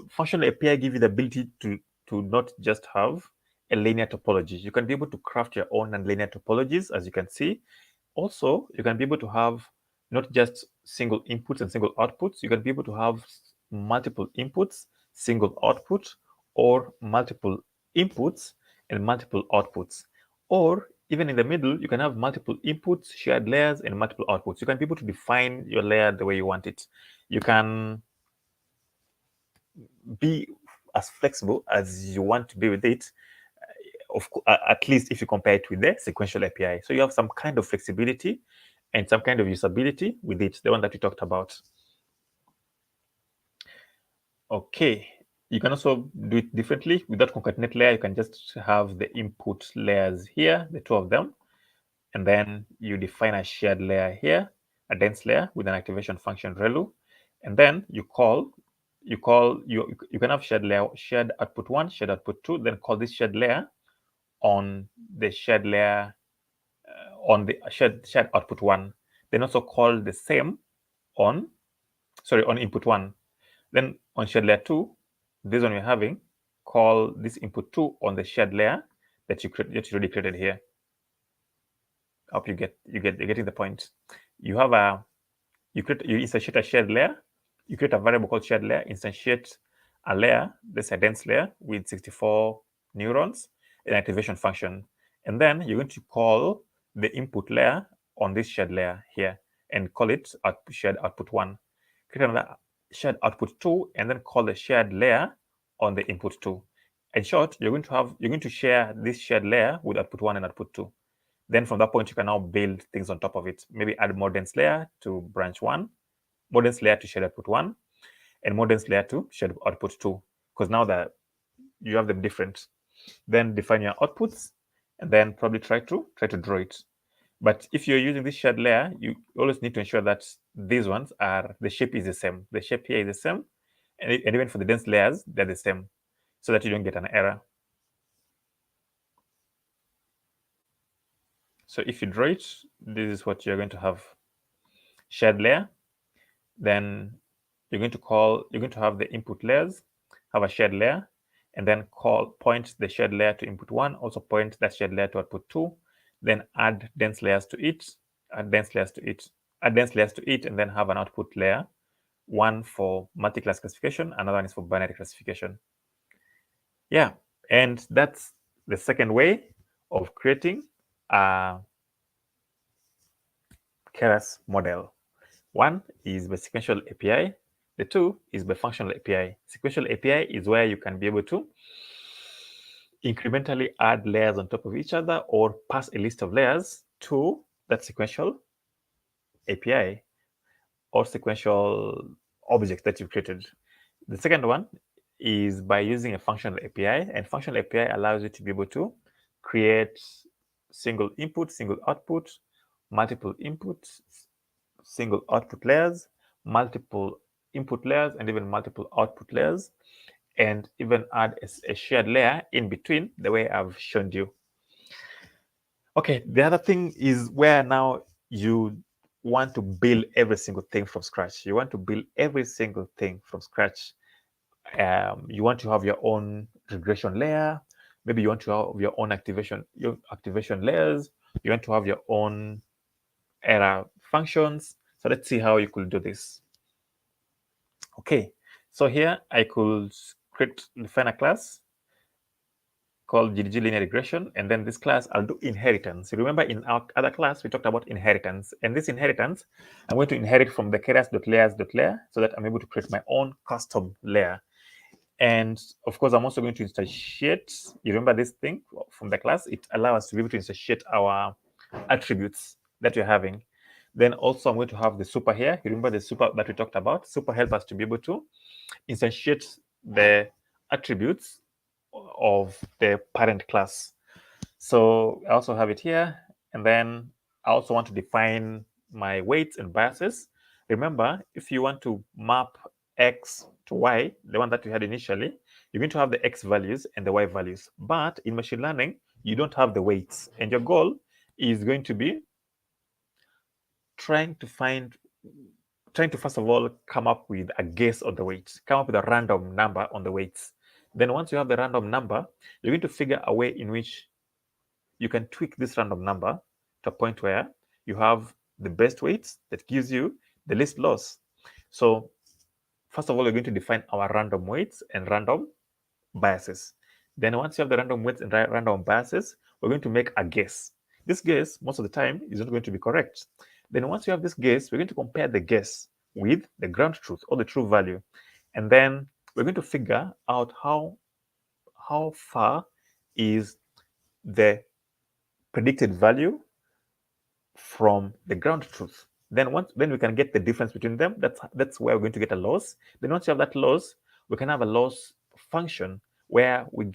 functional API give you the ability to not just have a linear topology. You can be able to craft your own nonlinear topologies, as you can see. Also, you can be able to have not just single inputs and single outputs. You can be able to have multiple inputs, single output, or multiple inputs and multiple outputs. Or even in the middle, you can have multiple inputs, shared layers, and multiple outputs. You can be able to define your layer the way you want it. You can be as flexible as you want to be with it, at least if you compare it with the sequential API. So you have some kind of flexibility and some kind of usability with it, the one that we talked about. Okay, you can also do it differently. Without concatenate layer, you can just have the input layers here, the two of them, and then you define a shared layer here, a dense layer with an activation function relu, and then you can have shared layer, shared output 1, shared output 2, then call this shared layer on the shared layer on the shared output 1, then also call the same on input 1. Then on shared layer 2, this one we're having, call this input 2 on the shared layer that you already created here. I hope you're getting the point. You have you instantiate a shared layer, you create a variable called shared layer, instantiate a layer, this is a dense layer with 64 neurons, an activation function. And then you're going to call the input layer on this shared layer here and call it shared output 1. Create another shared output 2 and then call the shared layer on the input 2. In short, you're going to share this shared layer with output 1 and output 2. Then from that point, you can now build things on top of it. Maybe add more dense layer to branch 1, more dense layer to shared output 1, and more dense layer to shared output 2. Because now that you have them different, then define your outputs, and then probably try to draw it. But if you're using this shared layer, you always need to ensure that these ones the shape is the same. The shape here is the same, and even for the dense layers, they're the same, so that you don't get an error. So if you draw it, this is what you're going to have. Shared layer, then you're going to have the input layers, have a shared layer, and then point the shared layer to input 1, also point that shared layer to output 2, then add dense layers to it, add dense layers to it, and then have an output layer, one for multi-class classification, another one is for binary classification. Yeah, and that's the second way of creating a Keras model. One is by sequential API. The two is by functional API. Sequential API is where you can be able to incrementally add layers on top of each other or pass a list of layers to that sequential API or sequential object that you've created. The second one is by using a functional API, and functional API allows you to be able to create single input, single output, multiple inputs, single output layers, multiple input layers, and even multiple output layers, and even add a shared layer in between the way I've shown you. Okay, the other thing is where now you want to build every single thing from scratch. You want to build every single thing from scratch. You want to have your own regression layer. Maybe you want to have your own activation layers. You want to have your own error functions. So let's see how you could do this. Okay, so here I could define a class called GDG linear regression, and then this class I'll do inheritance. You remember in our other class we talked about inheritance, and this inheritance I'm going to inherit from the keras.layers.layer so that I'm able to create my own custom layer. And of course, I'm also going to instantiate. You remember this thing from the class? It allows us to be able to instantiate our attributes that you're having. Then also I'm going to have the super here. You remember the super that we talked about? Super help us to be able to instantiate the attributes of the parent class. So I also have it here. And then I also want to define my weights and biases. Remember, if you want to map X to Y, the one that we had initially, you're going to have the X values and the Y values. But in machine learning, you don't have the weights. And your goal is going to be trying to first of all come up with a guess on the weights, come up with a random number on the weights. Then once you have the random number, you're going to figure a way in which you can tweak this random number to a point where you have the best weights that gives you the least loss. So first of all, we're going to define our random weights and random biases. Then once you have the random weights and random biases, we're going to make a guess. This guess, most of the time, is not going to be correct. Then once you have this guess, we're going to compare the guess with the ground truth or the true value. And then we're going to figure out how far is the predicted value from the ground truth. Then we can get the difference between them. That's where we're going to get a loss. Then once you have that loss, we can have a loss function where we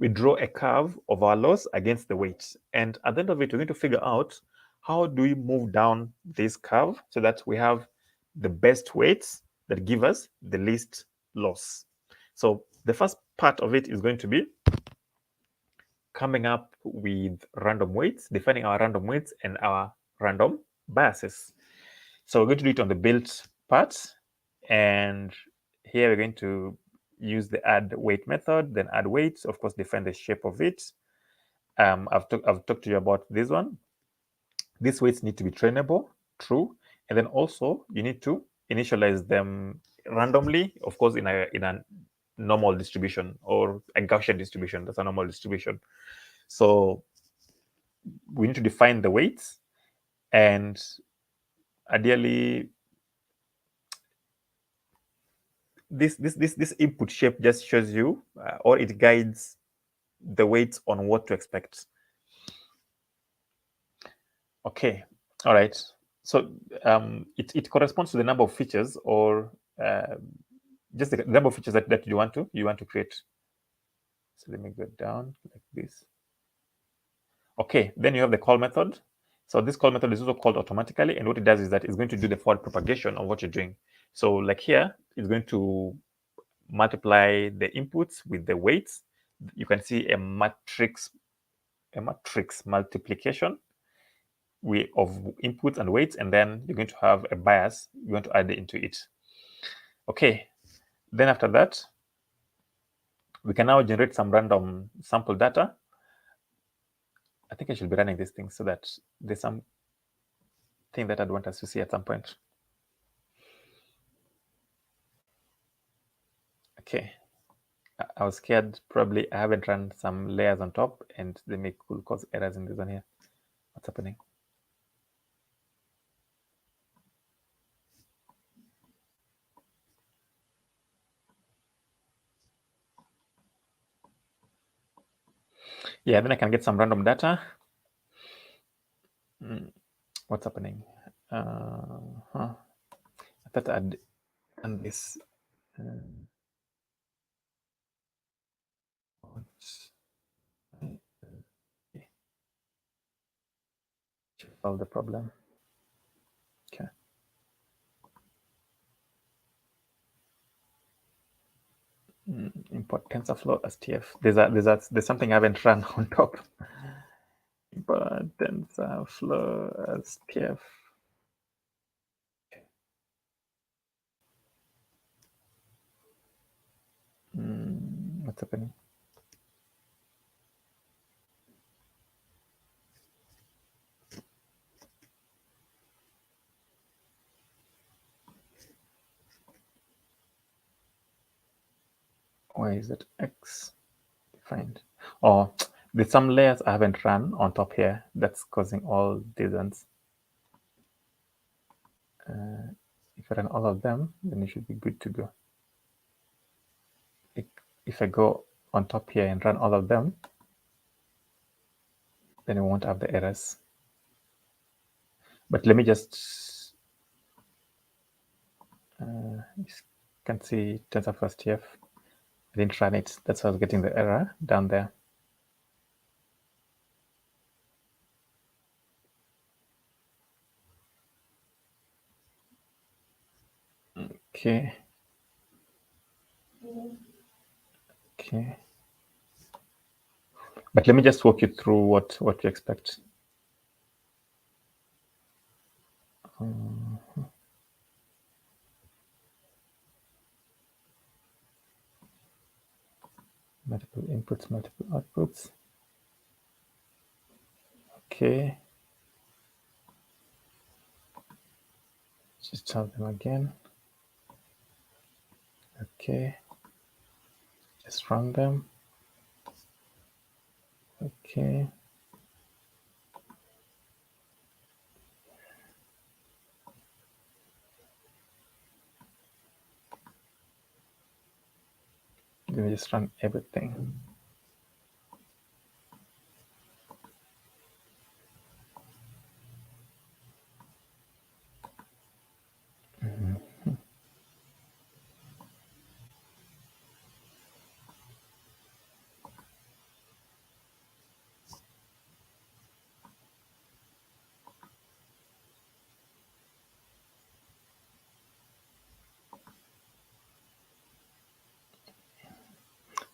draw a curve of our loss against the weight. And at the end of it, we're going to figure out how do we move down this curve so that we have the best weights that give us the least loss. So the first part of it is going to be coming up with random weights, defining our random weights and our random biases. So we're going to do it on the build part. And here we're going to use the add weight method, then add weights, of course, define the shape of it. I've talked to you about this one. These weights need to be trainable, true. And then also you need to initialize them randomly, of course, in a normal distribution or a Gaussian distribution. That's a normal distribution. So we need to define the weights, and ideally this input shape just shows you or it guides the weights on what to expect. Okay, all right. So it corresponds to the number of features or just the number of features that you want to create. So let me go down like this. Okay, then you have the call method. So this call method is also called automatically, and what it does is that it's going to do the forward propagation of what you're doing. So like here, it's going to multiply the inputs with the weights. You can see a matrix multiplication of inputs and weights, and then you're going to have a bias. You're going to add it into it. Okay, then after that, We can now generate some random sample data. I think I should be running this thing so that there's some thing that I'd want us to see at some point. Okay, I was scared probably I haven't run some layers on top and they could cause errors in this one here. What's happening? Yeah, then I can get some random data. What's happening? I thought I'd done this. Solve the problem. Okay. Import TensorFlow as TF. There's something I haven't run on top. Import TensorFlow as TF. What's happening? Why is it X defined? Oh, there's some layers I haven't run on top here that's causing all these ones. If I run all of them, then it should be good to go. If I go on top here and run all of them, then I won't have the errors. But let me just, you can see TensorFlow TF. I didn't run it. That's why I was getting the error down there. Okay. Okay. But let me just walk you through what you expect. Multiple inputs, multiple outputs. Okay. Just tell them again. Okay. Just run them. Okay. Let me just run everything.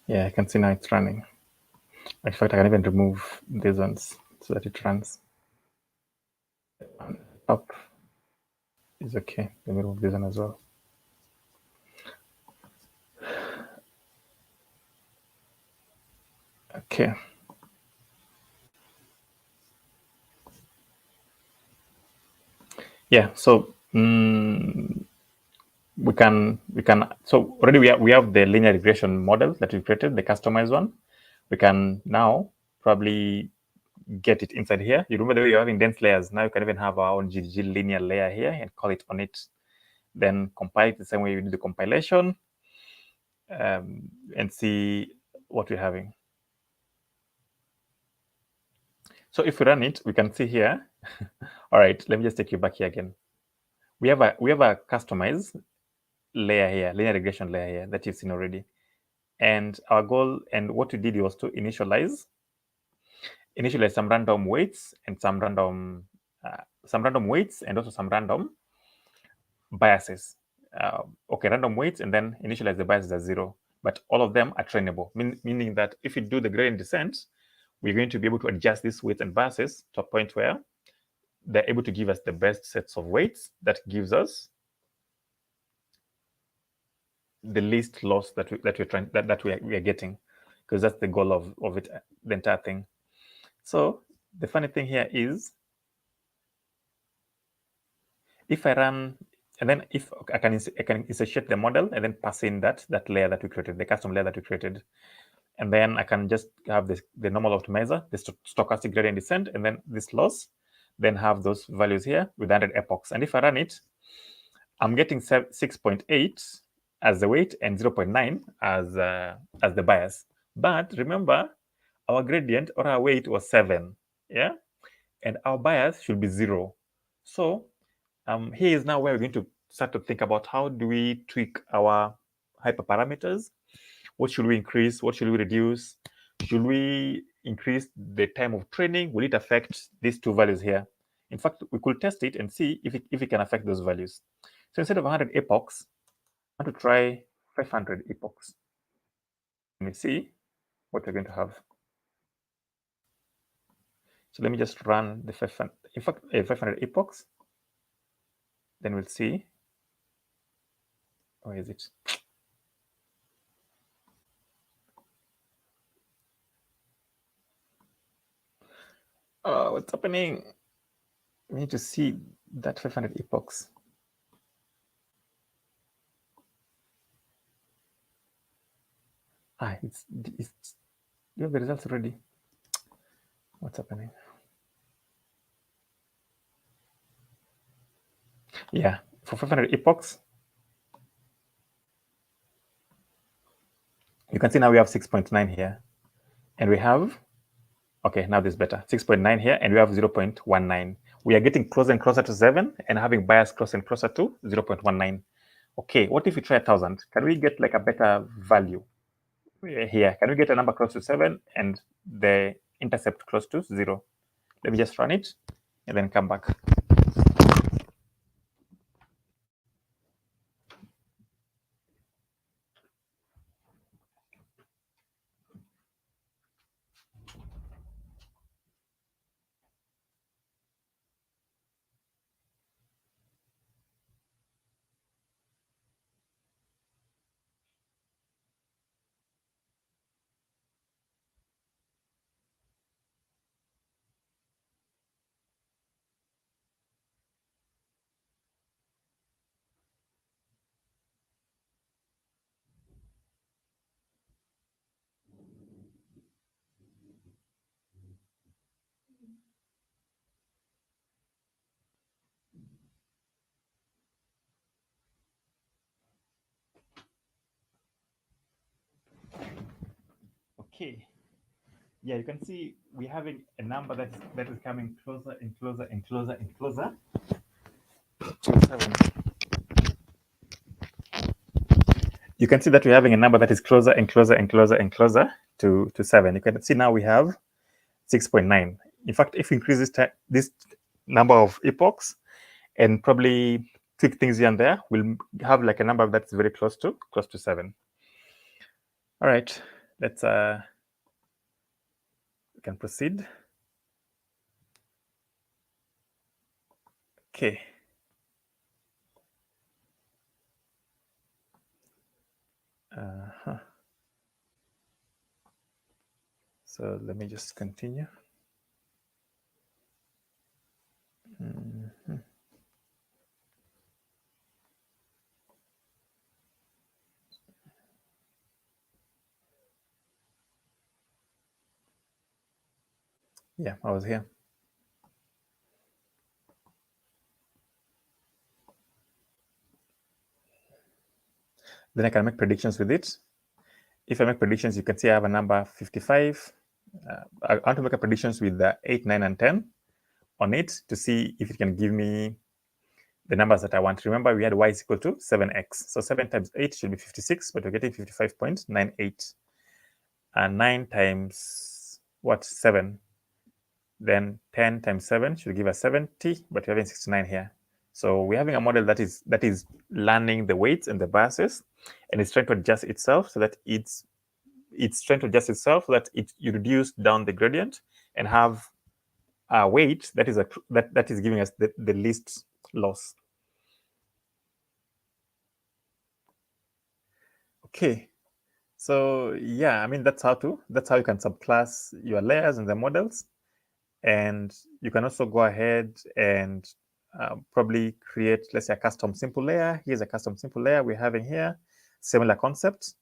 Yeah, I can see now it's running. In fact, I can even remove these ones so that it runs. Up is okay. Let me remove this one as well. Okay. Yeah, so we can so already we have the linear regression model that we created, the customized one. We can now probably get it inside here. You remember the way you're having dense layers. Now you can even have our own GDG linear layer here and call it on it. Then compile it the same way we do the compilation and see what we're having. So if we run it, we can see here. All right, let me just take you back here again. We have a customized layer here, linear regression layer here that you've seen already. And our goal and what we did was to initialize some random weights and some random weights and also some random biases. Okay, random weights and then initialize the biases as 0, but all of them are trainable, meaning that if you do the gradient descent, we're going to be able to adjust these weights and biases to a point where they're able to give us the best sets of weights that gives us the least loss that we are getting, because that's the goal of it, the entire thing. So the funny thing here is, if I run, and then if I can insert the model and then pass in that layer that we created, the custom layer that we created, and then I can just have the normal optimizer, the stochastic gradient descent, and then this loss, then have those values here with 100 epochs. And if I run it, I'm getting 6.8 as the weight and 0.9 as the bias. But remember, our gradient or our weight was 7, yeah, and our bias should be 0. So here is now where we're going to start to think about how do we tweak our hyperparameters. What should we increase? What should we reduce? Should we increase the time of training? Will it affect these two values here? In fact, we could test it and see if it can affect those values. So instead of 100 epochs, I want to try 500 epochs. Let me see what we're going to have. So let me just run the 500, in fact, 500 epochs. Then we'll see. Where is it? Oh, what's happening? We need to see that 500 epochs. It's you have the results already. What's happening? Yeah, for 500 epochs, you can see now we have 6.9 here, and we have, okay, now this is better, 6.9 here, and we have 0.19. We are getting closer and closer to 7 and having bias closer and closer to 0.19. Okay, what if we try 1,000? Can we get like a better value here? Can we get a number close to 7 and the intercept close to 0? Let me just run it and then come back. Okay. Yeah, you can see we're having a number that is coming closer and closer and closer and closer to 7. You can see that we're having a number that is closer and closer and closer and closer to 7. You can see now we have 6.9. In fact, if we increase this number of epochs and probably tweak things here and there, we'll have like a number that's very close to 7. All right, let's we can proceed. Okay. So let me just continue. Yeah, I was here. Then I can make predictions with it. If I make predictions, you can see I have a number 55. I want to make a predictions with the 8, 9, and 10 on it to see if it can give me the numbers that I want. Remember, we had y is equal to 7x. So 7 times 8 should be 56, but we're getting 55.98. And 9 times what? 7. Then 10 times 7 should give us 70, but we're having 69 here. So we're having a model that is learning the weights and the biases, and it's trying to adjust itself so that you reduce down the gradient and have a weight that is giving us the least loss. Okay. So yeah, I mean, that's how you can subclass your layers in the models. And you can also go ahead and probably create, let's say, a custom simple layer. Here's a custom simple layer we're having here. Similar concept.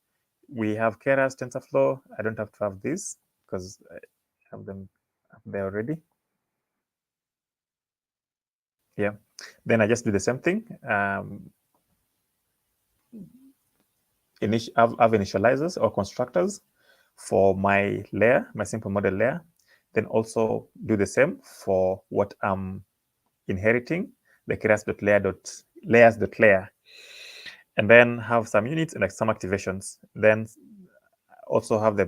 We have Keras, TensorFlow. I don't have to have this because I have them up there already. Yeah. Then I just do the same thing. Have initializers or constructors for my layer, my simple model layer. Then also do the same for what I'm inheriting, the keras.layers.layer, and then have some units and like some activations. Then also have the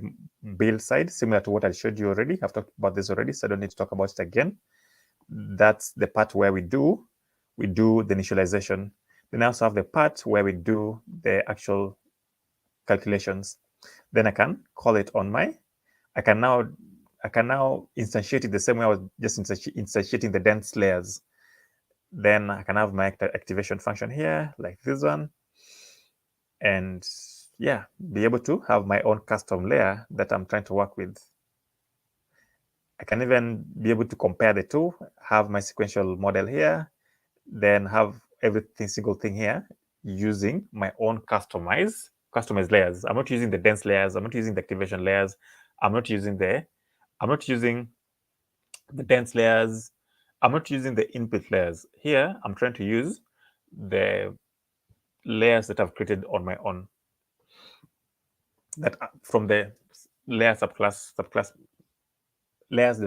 build side, similar to what I showed you already. I've talked about this already, so I don't need to talk about it again. That's the part where we do the initialization. Then I also have the part where we do the actual calculations. Then I can call it on my, I can now instantiate it the same way I was just instantiating the dense layers. Then I can have my activation function here, like this one. And yeah, be able to have my own custom layer that I'm trying to work with. I can even be able to compare the two, have my sequential model here, then have everything, single thing here, using my own customized layers. I'm not using the dense layers. I'm not using the activation layers. I'm not using the dense layers. I'm not using the input layers. Here, I'm trying to use the layers that I've created on my own. That from the layer subclass layers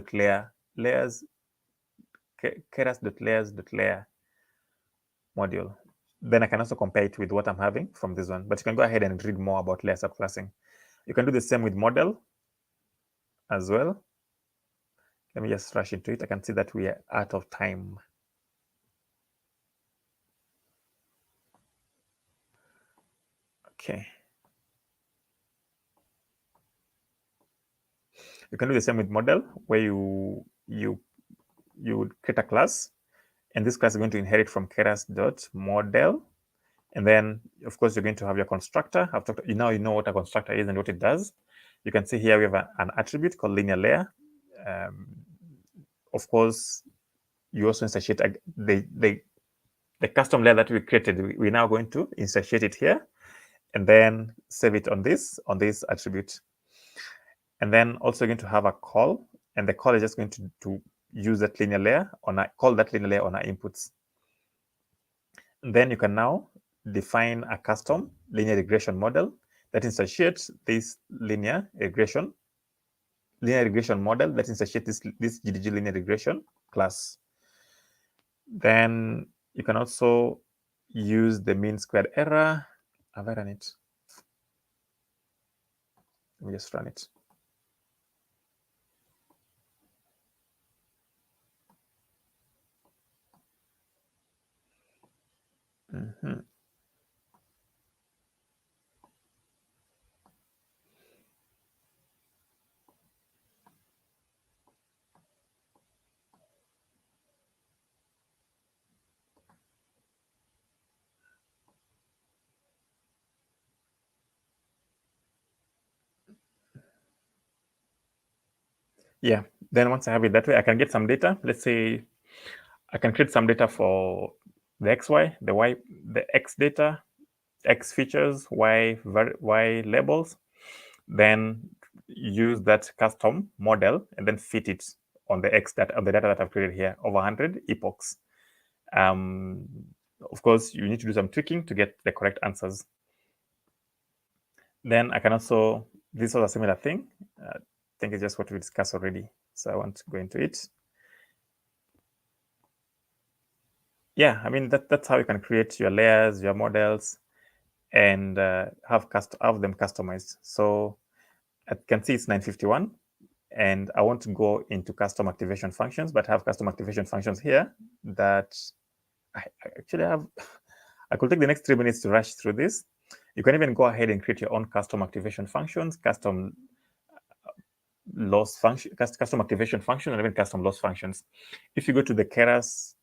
keras.layers.layer module. Then I can also compare it with what I'm having from this one. But you can go ahead and read more about layer subclassing. You can do the same with model as well. Let me just rush into it. I can see that we are out of time. Okay. You can do the same with model, where you would create a class, and this class is going to inherit from keras.model. And then, of course, you're going to have your constructor. You know what a constructor is and what it does. You can see here we have an attribute called linear layer. Of course, you also instantiate the custom layer that we created. We're now going to instantiate it here, and then save it on this attribute. And then also going to have a call, and the call is just going to use that linear layer call that linear layer on our inputs. And then you can now define a custom linear regression model that instantiates this linear regression model that instantiates this GDG linear regression class. Then you can also use the mean squared error. Have I run it? Let me just run it. Yeah, then once I have it that way, I can get some data. Let's say I can create some data for the XY, the Y, the X data, X features, Y labels, then use that custom model and then fit it on the the data that I've created here, over 100 epochs. Of course, you need to do some tweaking to get the correct answers. Then I can also, this was a similar thing. I think it's just what we discussed already. So I want to go into it. Yeah, I mean, that's how you can create your layers, your models, and have them customized. So I can see it's 9:51, and I want to go into custom activation functions, but have custom activation functions here that I actually have. I could take the next 3 minutes to rush through this. You can even go ahead and create your own custom activation functions, custom loss function, custom activation function, and even custom loss functions. If you go to the Keras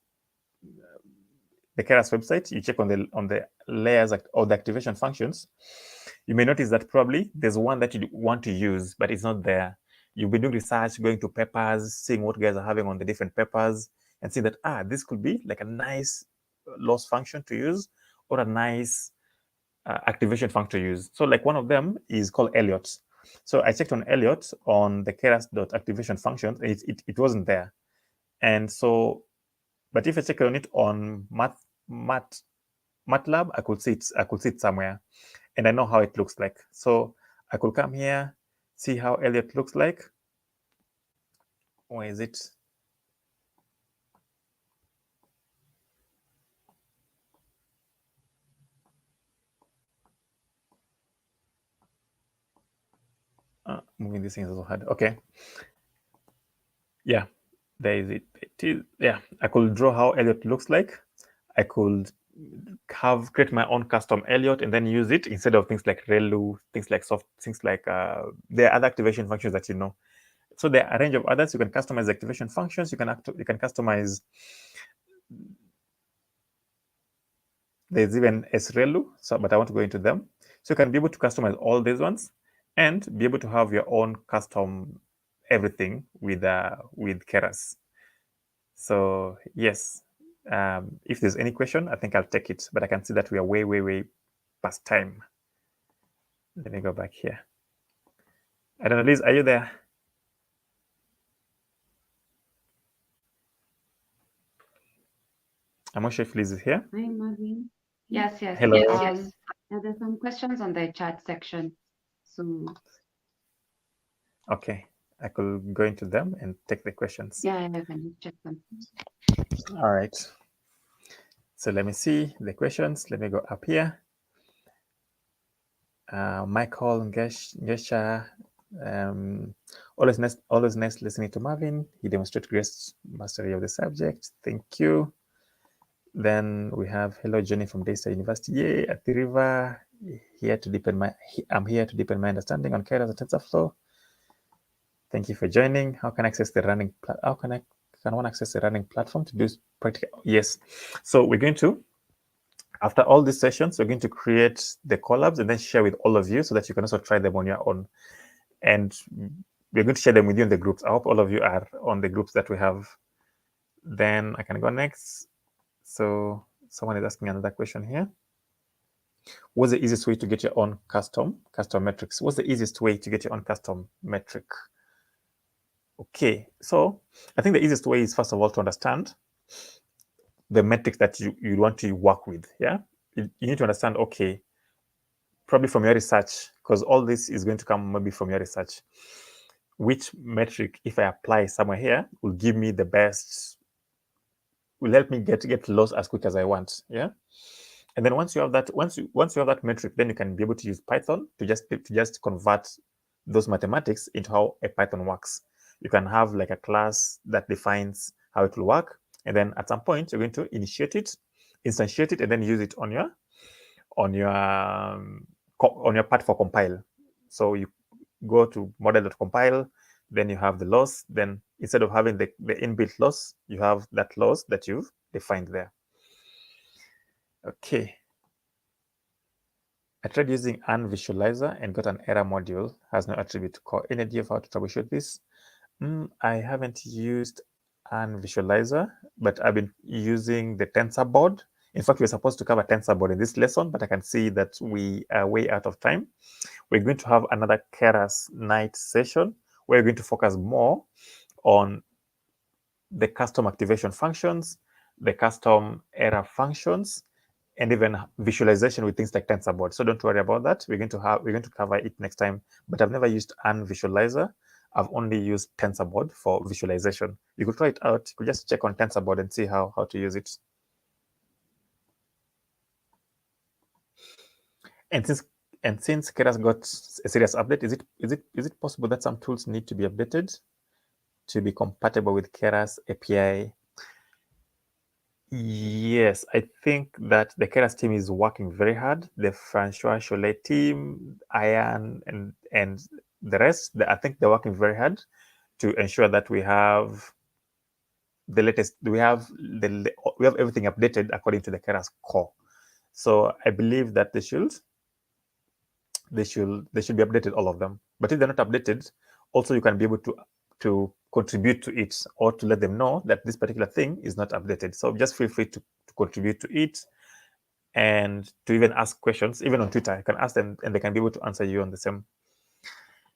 website, you check on the layers or the activation functions, you may notice that probably there's one that you want to use, but it's not there. You'll be doing research, going to papers, seeing what guys are having on the different papers, and see that, this could be like a nice loss function to use, or a nice activation function to use. So like one of them is called Elliot. So I checked on Elliot on the keras.activation function. It wasn't there. And so, but if I check on it on MATLAB, I could see it somewhere, and I know how it looks like. So I could come here, see how Elliot looks like. Where is it? Moving these things is so hard. Okay. Yeah, there is it. Yeah, I could draw how Elliot looks like. I could create my own custom Elliot and then use it instead of things like ReLU, things like there are other activation functions that you know. So there are a range of others. You can customize activation functions. You can customize. There's even SRELU, but I want to go into them. So you can be able to customize all these ones and be able to have your own custom everything with Keras. So yes, if there's any question, I think I'll take it, but I can see that we are way past time. Let me go back here. I don't know, Liz, are you there? I'm not sure if Liz is here. Hi, Marvin. Yes. Hello. Yes. There's some questions on the chat section. So okay, I could go into them and take the questions. Yeah, I can check them. All right. So let me see the questions. Let me go up here. Michael Gesha, always nice listening to Marvin. He demonstrated great mastery of the subject. Thank you. Then we have hello Johnny from Daystar University. Yay, at the river. I'm here to deepen my understanding on Keras and TensorFlow. Thank you for joining. How can I access the running? Can one access the running platform to do practical? Yes. So we're going to. After all these sessions, we're going to create the collabs and then share with all of you so that you can also try them on your own. And we're going to share them with you in the groups. I hope all of you are on the groups that we have. Then I can go next. So someone is asking another question here. What's the easiest way to get your own custom metrics? What's the easiest way to get your own custom metric? Okay, so I think the easiest way is, first of all, to understand the metrics that you want to work with. Yeah, you need to understand, okay, probably from your research, because all this is going to come maybe from your research, which metric, if I apply somewhere here, will give me the best, will help me get loss as quick as I want. Yeah. And then once you have that, once you have that metric, then you can be able to use Python to just convert those mathematics into how a Python works. You can have like a class that defines how it will work, and then at some point you're going to instantiate it, and then use it on your part for compile. So you go to model.compile, then you have the loss. Then instead of having the inbuilt loss, you have that loss that you've defined there. Okay. I tried using an visualizer and got an error module, has no attribute to core. Any idea of how to troubleshoot this? I haven't used an visualizer, but I've been using the TensorBoard. In fact, we're supposed to cover TensorBoard in this lesson, but I can see that we are way out of time. We're going to have another Keras night session where we're going to focus more on the custom activation functions, the custom error functions, and even visualization with things like TensorBoard. So don't worry about that. We're going to cover it next time. But I've never used an visualizer. I've only used TensorBoard for visualization. You could try it out. You could just check on TensorBoard and see how to use it. And since Keras got a serious update, is it possible that some tools need to be updated to be compatible with Keras API? Yes, I think that the Keras team is working very hard. The Francois Cholet team, Ian, and the rest, I think they're working very hard to ensure that we have the latest. We have everything updated according to the Keras core. So I believe that they should they should be updated, all of them. But if they're not updated, also you can be able to contribute to it, or to let them know that this particular thing is not updated. So just feel free to contribute to it, and to even ask questions. Even on Twitter, you can ask them and they can be able to answer you on the same.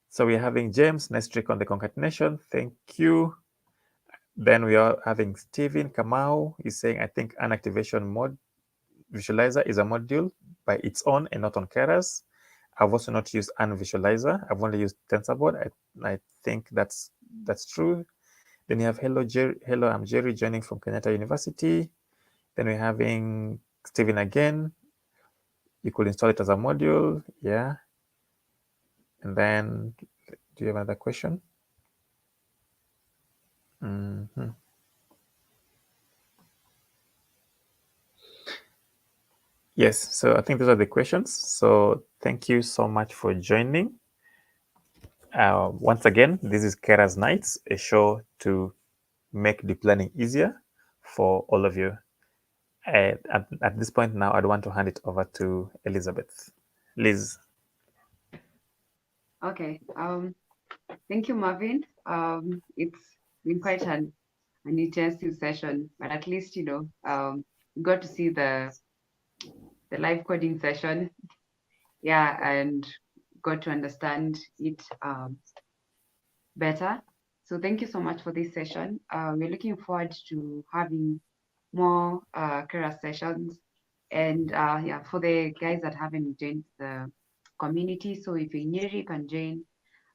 So we're having James, nice trick on the concatenation. Thank you. Then we are having Steven Kamau. He's saying, I think an activation mode visualizer is a module by its own and not on Keras. I've also not used an visualizer. I've only used TensorBoard. I think that's true. Then you have hello, Jerry. Hello, I'm Jerry joining from Kenyatta University. Then we're having Steven again. You could install it as a module. Yeah. And then, do you have another question? Yes, so I think those are the questions. So thank you so much for joining. Once again, this is Keras Nights, a show to make deep learning easier for all of you. At this point now, I'd want to hand it over to Elizabeth. Liz. Okay. Thank you, Marvin. It's been quite an intensive session, but at least, we got to see the live coding session. Yeah, and got to understand it better. So thank you so much for this session. We're looking forward to having more Keras sessions. And yeah, for the guys that haven't joined the community, so if you're in Nyeri, you can join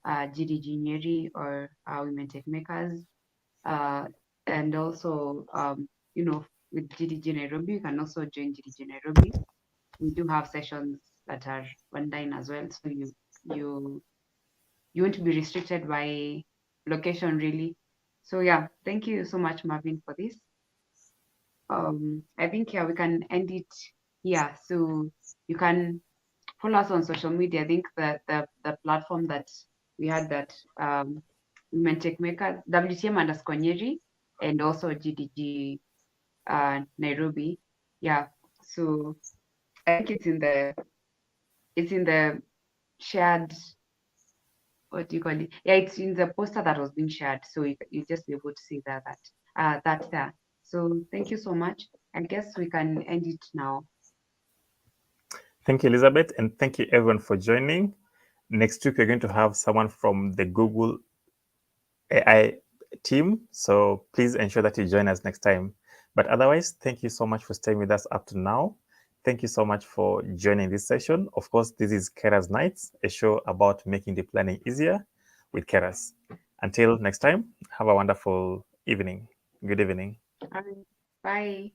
GDG Nyeri or Women Tech Makers. And also, with GDG Nairobi, you can also join GDG Nairobi. We do have sessions that are online as well, so you won't be restricted by location really. So yeah, thank you so much, Marvin, for this. I think we can end it here. So you can follow us on social media. I think that the platform that we had, that Women Tech Makers, WTM_Nyeri, and also GDG Nairobi. Yeah. So I think it's in the shared, what do you call it? Yeah, it's in the poster that was being shared. So you just be able to see that there. So thank you so much. I guess we can end it now. Thank you, Elizabeth, and thank you everyone for joining. Next week, we're going to have someone from the Google AI team, so please ensure that you join us next time. But otherwise, thank you so much for staying with us up to now. Thank you so much for joining this session. Of course, this is Keras Nights, a show about making deep learning easier with Keras. Until next time, have a wonderful evening. Good evening. All right. Bye.